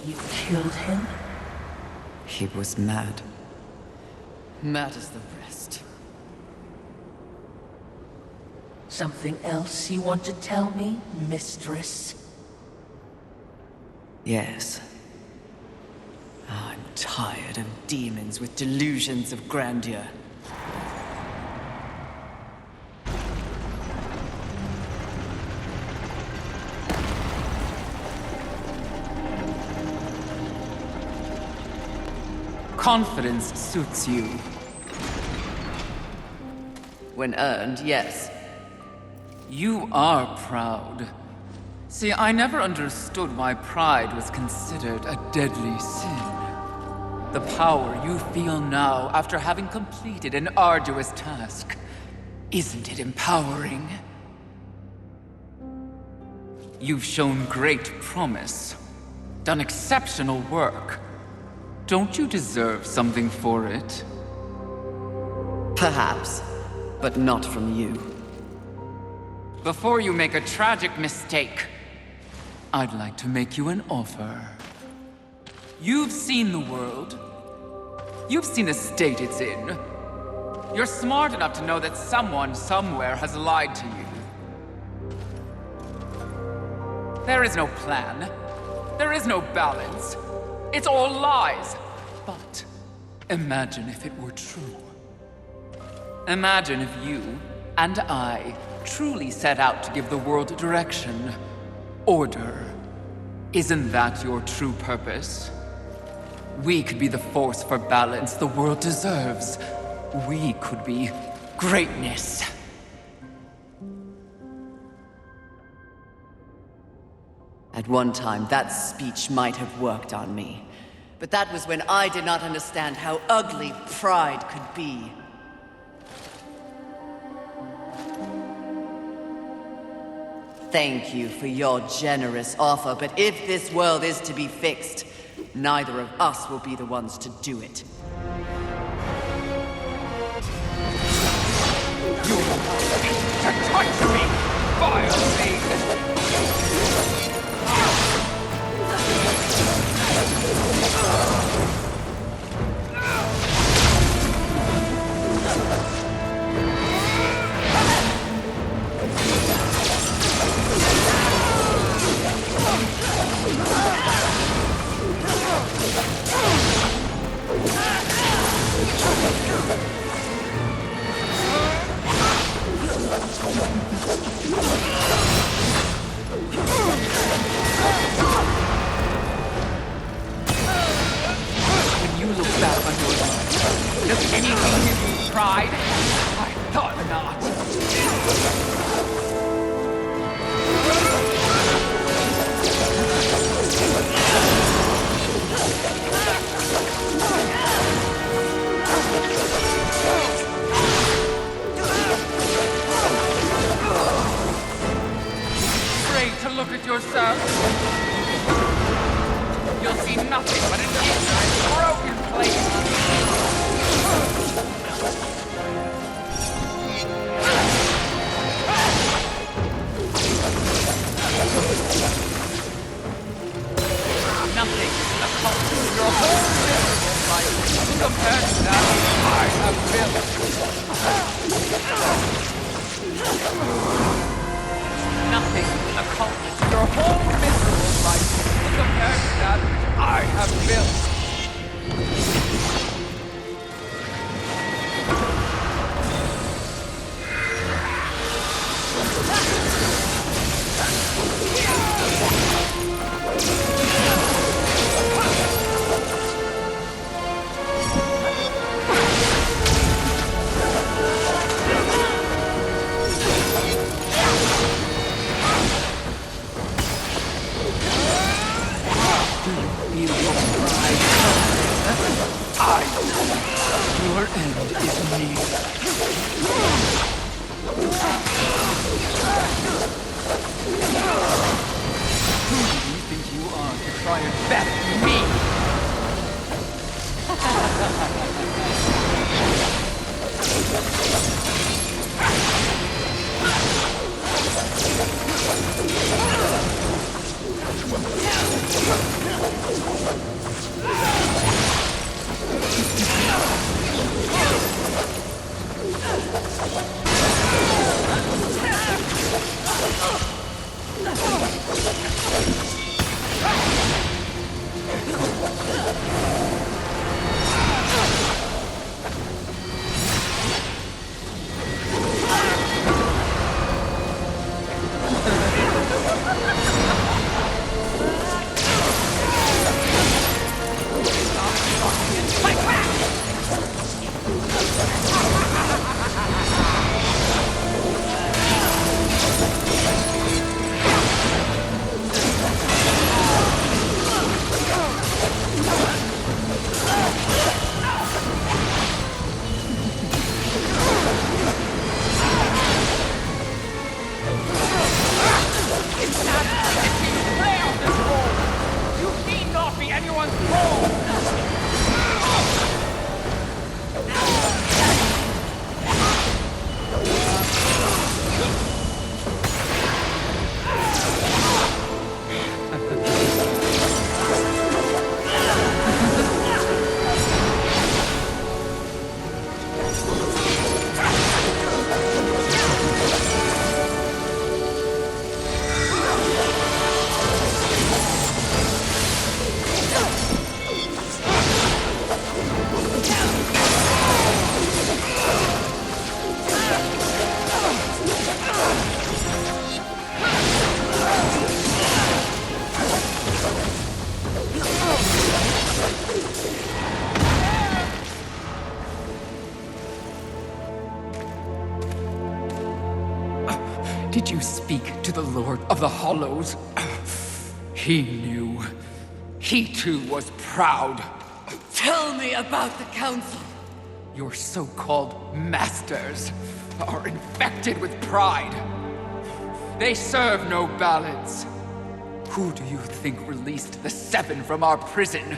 You killed him? He was mad. Mad as the rest. Something else you want to tell me, mistress? Yes. I'm tired of demons with delusions of grandeur. Confidence suits you. When earned, yes. You are proud. See, I never understood why pride was considered a deadly sin. The power you feel now after having completed an arduous task. Isn't it empowering? You've shown great promise. Done exceptional work. Don't you deserve something for it? Perhaps, but not from you. Before you make a tragic mistake, I'd like to make you an offer. You've seen the world. You've seen the state it's in. You're smart enough to know that someone somewhere has lied to you. There is no plan. There is no balance. It's all lies. But imagine if it were true. Imagine if you and I truly set out to give the world direction, order. Isn't that your true purpose? We could be the force for balance the world deserves. We could be greatness. At one time, that speech might have worked on me. But that was when I did not understand how ugly pride could be. Thank you for your generous offer, but if this world is to be fixed, neither of us will be the ones to do it. You to touch me, vile thing! When you look back on your life, does anything give you pride? I thought not. Afraid to look at yourself? You'll see nothing but an ignorant, broken place. Nothing accomplishes your whole miserable life compared to that I have built. Nothing accomplishes your whole miserable life compared to that which I have built. Your end is near. Who do you think you are to try and best me? Did you speak to the Lord of the Hollows? He knew. He too was proud. Tell me about the Council. Your so-called masters are infected with pride. They serve no balance. Who do you think released the Seven from our prison?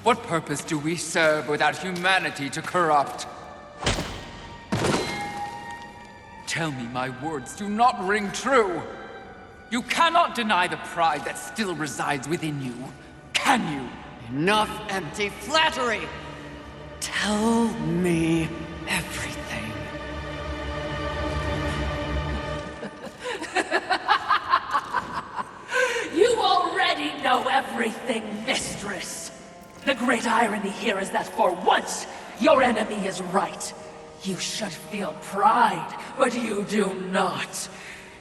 What purpose do we serve without humanity to corrupt? Tell me my words do not ring true. You cannot deny the pride that still resides within you, can you? Enough empty flattery. Tell me everything. You already know everything, mistress. The great irony here is that for once, your enemy is right. You should feel pride, but you do not.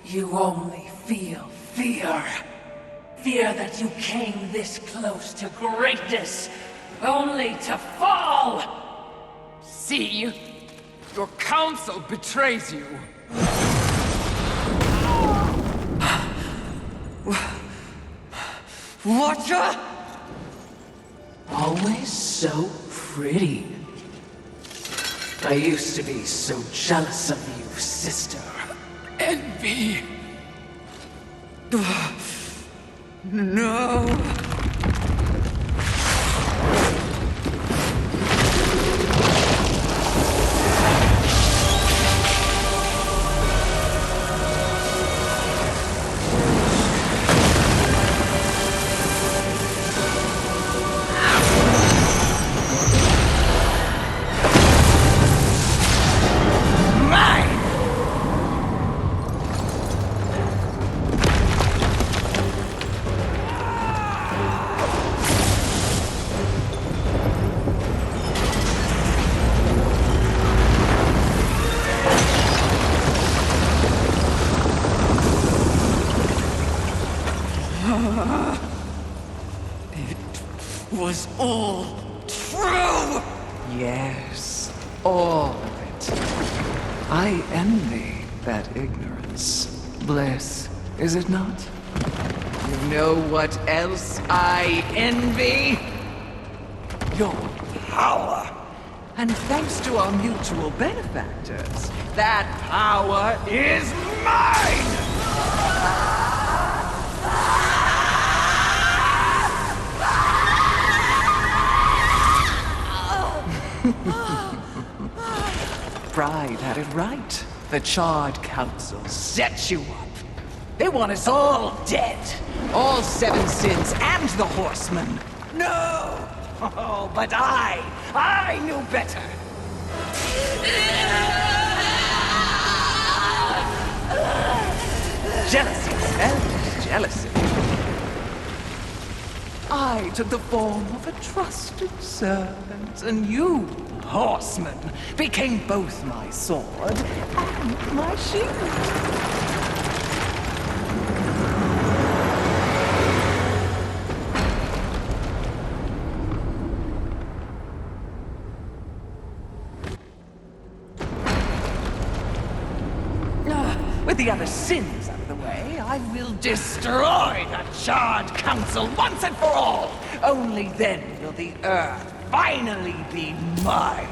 You only feel fear. Fear that you came this close to greatness, only to fall! See? Your council betrays you. Watcher? Always so pretty. I used to be so jealous of you, sister. Envy. No. Was all true! Yes, all of it. I envy that ignorance. Bliss, is it not? You know what else I envy? Your power. And thanks to our mutual benefactors, that power is mine! Pride had it right. The Charred Council Set you up. They want us all dead. All Seven Sins and the Horsemen. No! Oh, but I knew better. Jealousy, selfish jealousy. I took the form of a trusted servant, and you, Horseman, became both my sword and my shield. With the other sins out of the way, I will destroy the Charred Council once and for all! Only then will the Earth finally be mine!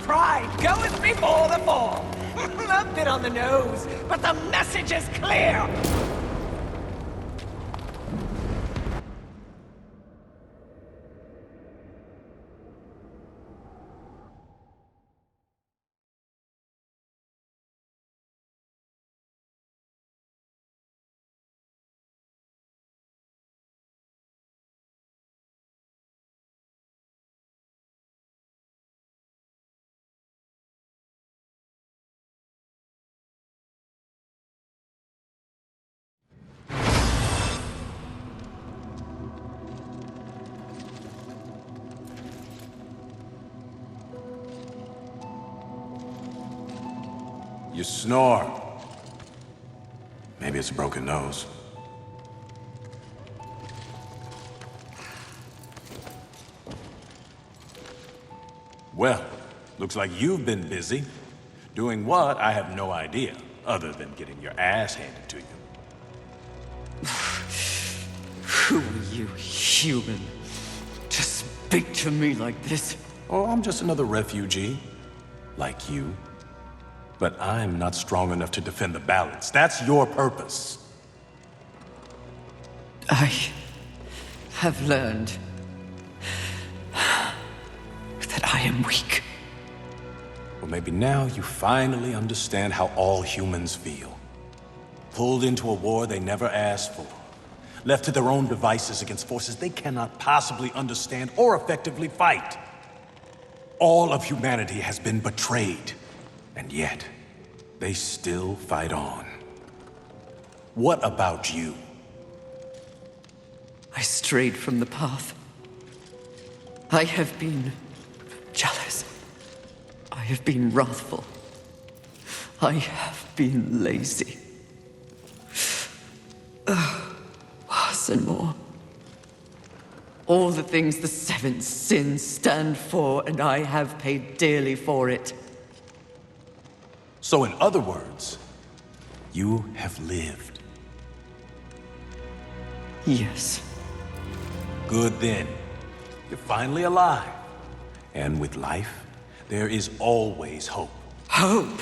Pride goeth before the fall! A bit on the nose, but the message is clear! You snore. Maybe it's a broken nose. Well, looks like you've been busy. Doing what, I have no idea, other than getting your ass handed to you. Who are you, human, to speak to me like this? Oh, I'm just another refugee, like you. But I'm not strong enough to defend the balance. That's your purpose. I have learned that I am weak. Well, maybe now you finally understand how all humans feel. Pulled into a war they never asked for. Left to their own devices against forces they cannot possibly understand or effectively fight. All of humanity has been betrayed, and yet they still fight on. What about you? I strayed from the path. I have been jealous. I have been wrathful. I have been lazy. Worse and more. All the things the seventh sins stand for, and I have paid dearly for it. So in other words, you have lived. Yes. Good then. You're finally alive. And with life, there is always hope. Hope?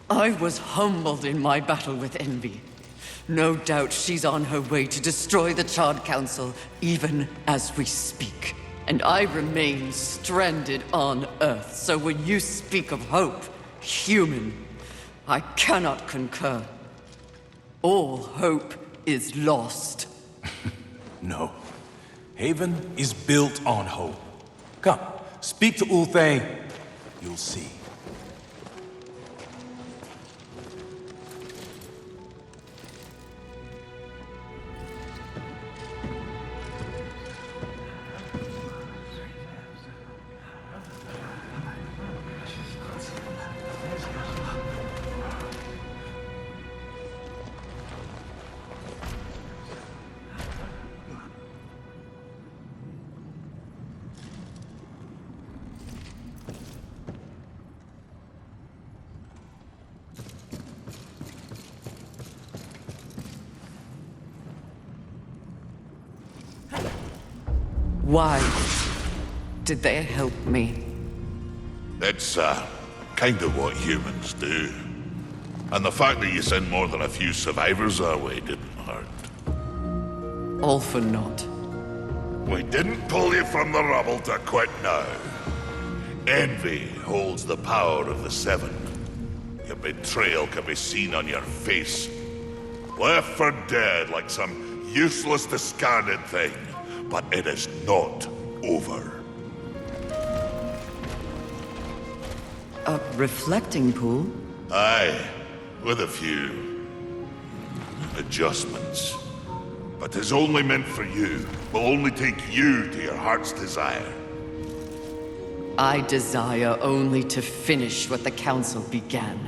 I was humbled in my battle with envy. No doubt she's on her way to destroy the Charred Council, even as we speak. And I remain stranded on Earth, so when you speak of hope, human, I cannot concur. All hope is lost. No. Haven is built on hope. Come, speak to Ulthane. You'll see. Why did they help me? It's, kind of what humans do. And the fact that you sent more than a few survivors our way didn't hurt. All for naught. We didn't pull you from the rubble to quit now. Envy holds the power of the Seven. Your betrayal can be seen on your face. Left for dead like some useless, discarded thing. But it is not over. A reflecting pool? Aye, with a few adjustments. But 'tis only meant for you. Will only take you to your heart's desire. I desire only to finish what the Council began.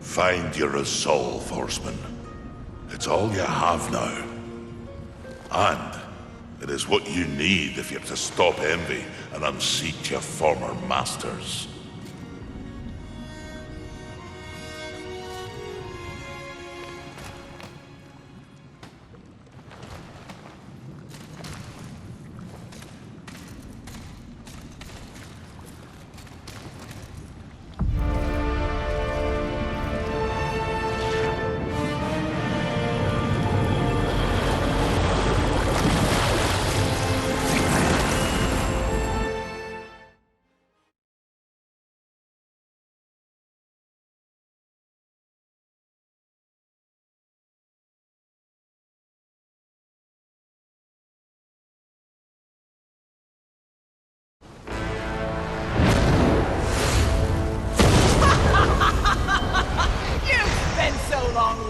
Find your resolve, Horseman. It's all you have now. And it is what you need if you're to stop envy and unseat your former masters.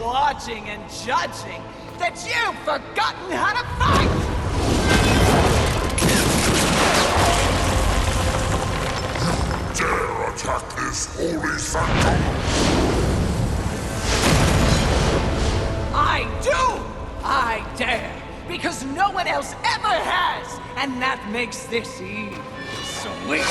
Watching and judging that you've forgotten how to fight! Dare attack this holy sanctum! I do! I dare! Because no one else ever has! And that makes this eve Sweet.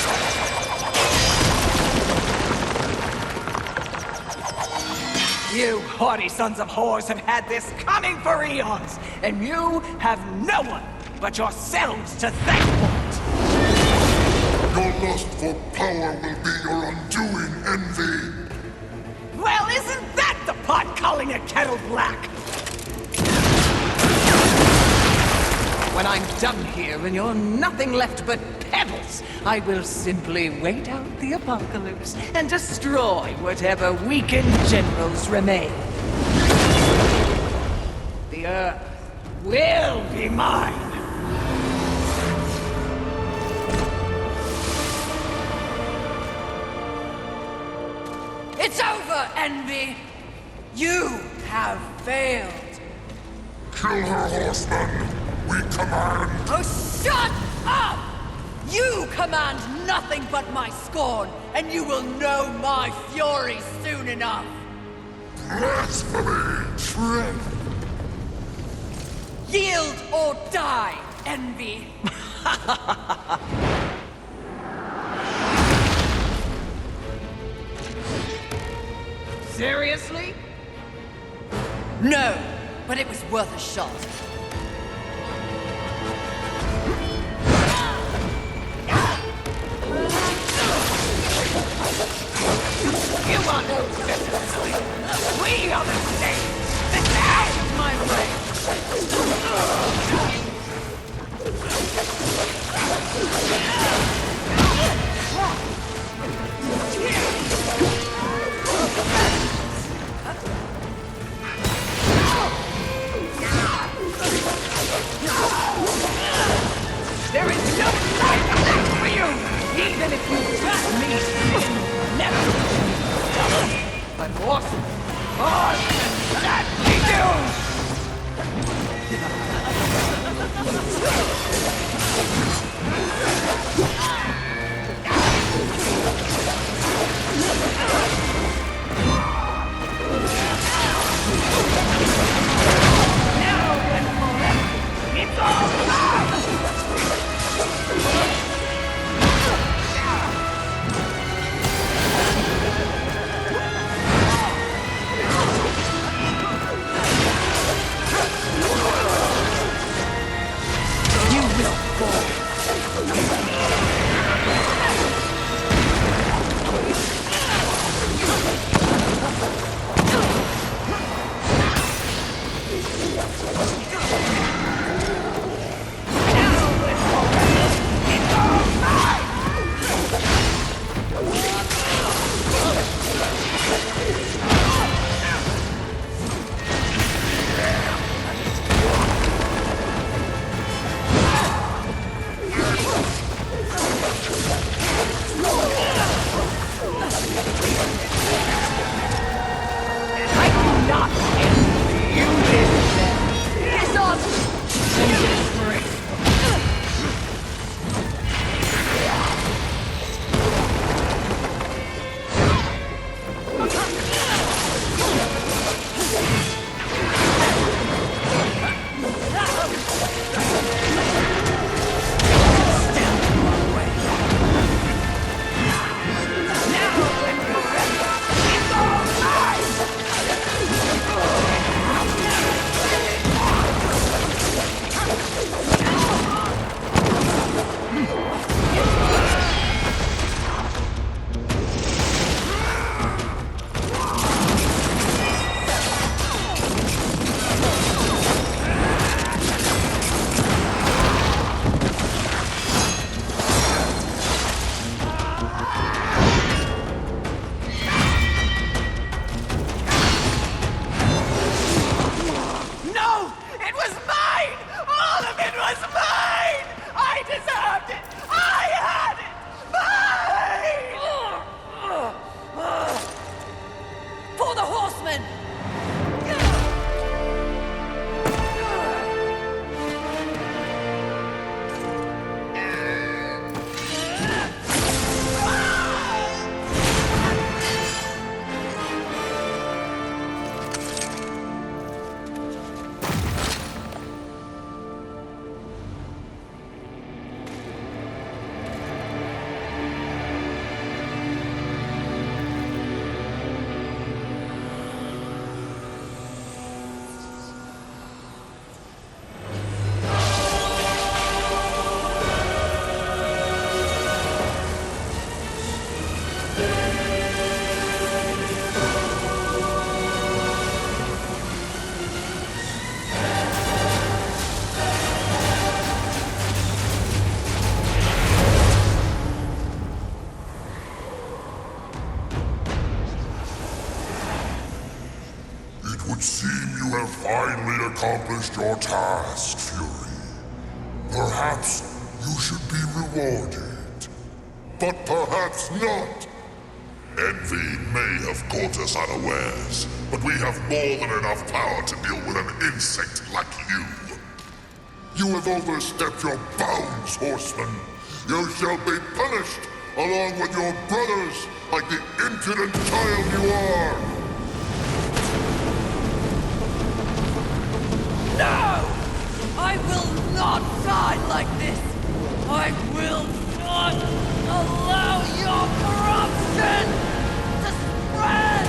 You haughty sons of whores have had this coming for eons, and you have no one but yourselves to thank for it. Your lust for power will be your undoing, Envy. Well, isn't that the pot calling a kettle black? When I'm done here and you're nothing left but pebbles, I will simply wait out the apocalypse and destroy whatever weakened generals remain. The Earth will be mine. It's over, Envy! You have failed! Kill her, horseman! We command! Oh, shut up! You command nothing but my scorn, and you will know my fury soon enough! Blasphemy! Tread! Yield or die, Envy! Seriously? No, but it was worth a shot. You are no citizens. We are the state. Get out of my way. would seem you have finally accomplished your task, Fury. Perhaps you should be rewarded. But perhaps not. Envy may have caught us unawares, but we have more than enough power to deal with an insect like you. You have overstepped your bounds, Horseman. You shall be punished, along with your brothers, like the impudent child you are. No! I will not die like this! I will not allow your corruption to spread!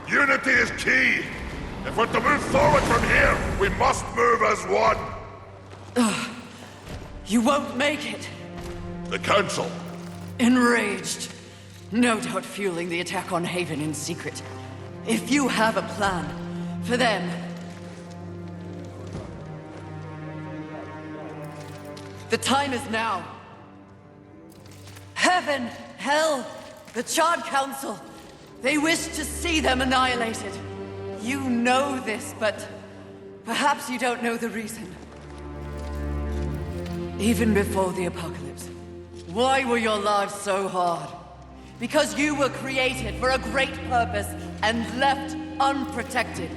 Unity is key. If we're to move forward from here, we must move as one. You won't make it. The Council. Enraged. No doubt fueling the attack on Haven in secret. If you have a plan for them... The time is now. Heaven, hell, the Charred Council. They wish to see them annihilated. You know this, but perhaps you don't know the reason. Even before the apocalypse, why were your lives so hard? Because you were created for a great purpose and left unprotected.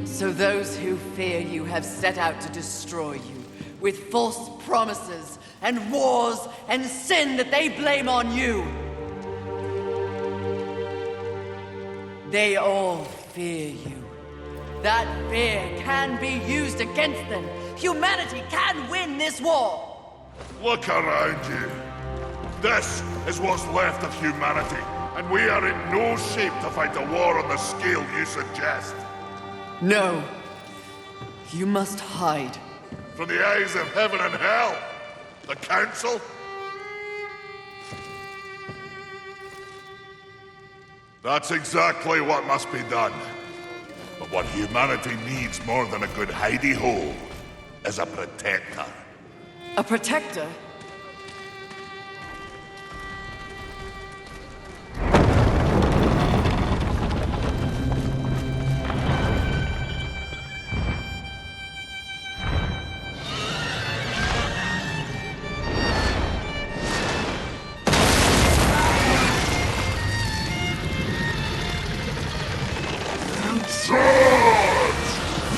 So those who fear you have set out to destroy you with false promises and wars and sin that they blame on you. They all fear you. That fear can be used against them. Humanity can win this war. Look around you. This is what's left of humanity, and we are in no shape to fight a war on the scale you suggest. No. You must hide. From the eyes of heaven and hell? The Council? That's exactly what must be done. But what humanity needs more than a good hidey hole is a protector. A protector?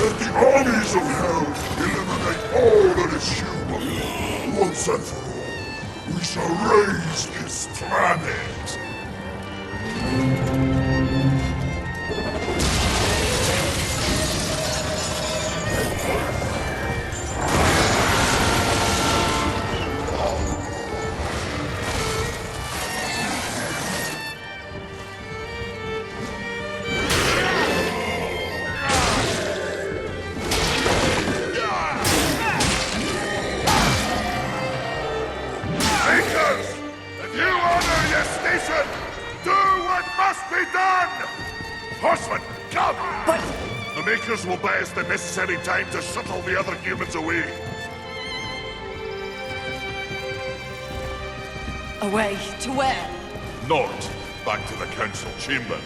Let the armies of hell eliminate all that is human. Once and for all, we shall raise this planet. Horsemen, come! But... The Makers will buy us the necessary time to shuttle the other humans away. Away to where? North, back to the Council chamber.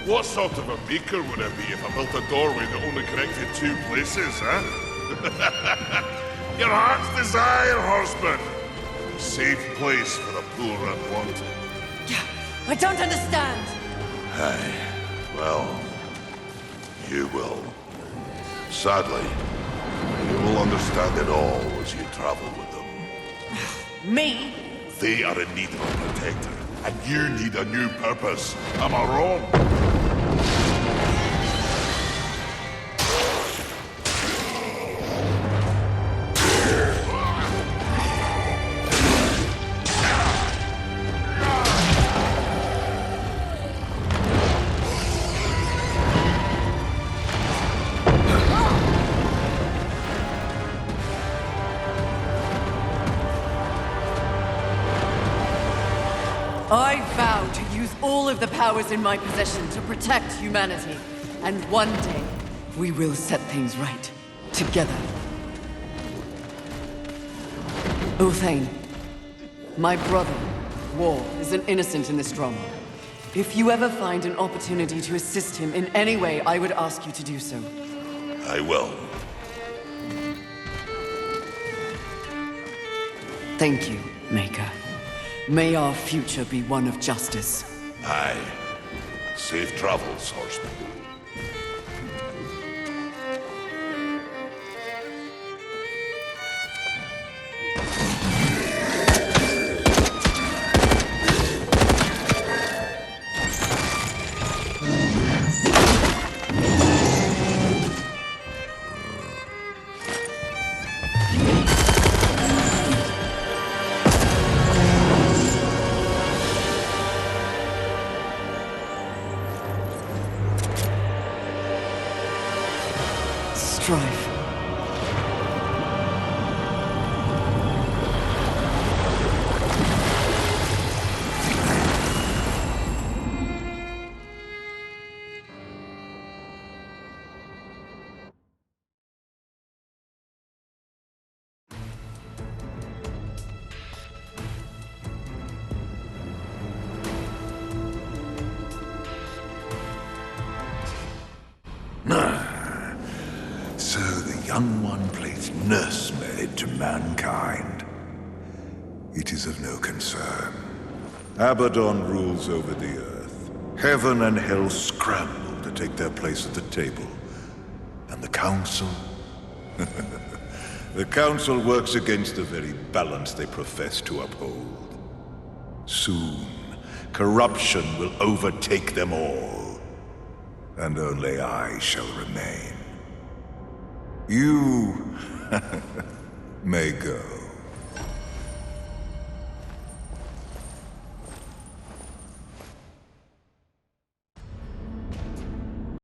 What sort of a Maker would it be if I built a doorway that only connected two places, huh? Your heart's desire, Horseman. A safe place for the poor unwanted. I don't understand. Aye. Well, You will. Sadly, you will understand it all as you travel with them. Me? They are in need of a protector, and you need a new purpose. Am I wrong? I vow to use all of the powers in my possession to protect humanity. And one day, we will set things right. Together. Uthane, my brother, War, is an innocent in this drama. If you ever find an opportunity to assist him in any way, I would ask you to do so. I will. Thank you, Maker. May our future be one of justice. Aye. Safe travels, horseman. Strife. So the young one plays nursemaid to mankind. It is of no concern. Abaddon rules over the earth. Heaven and hell scramble to take their place at the table. And the Council? The Council works against the very balance they profess to uphold. Soon, corruption will overtake them all. And only I shall remain. You may go.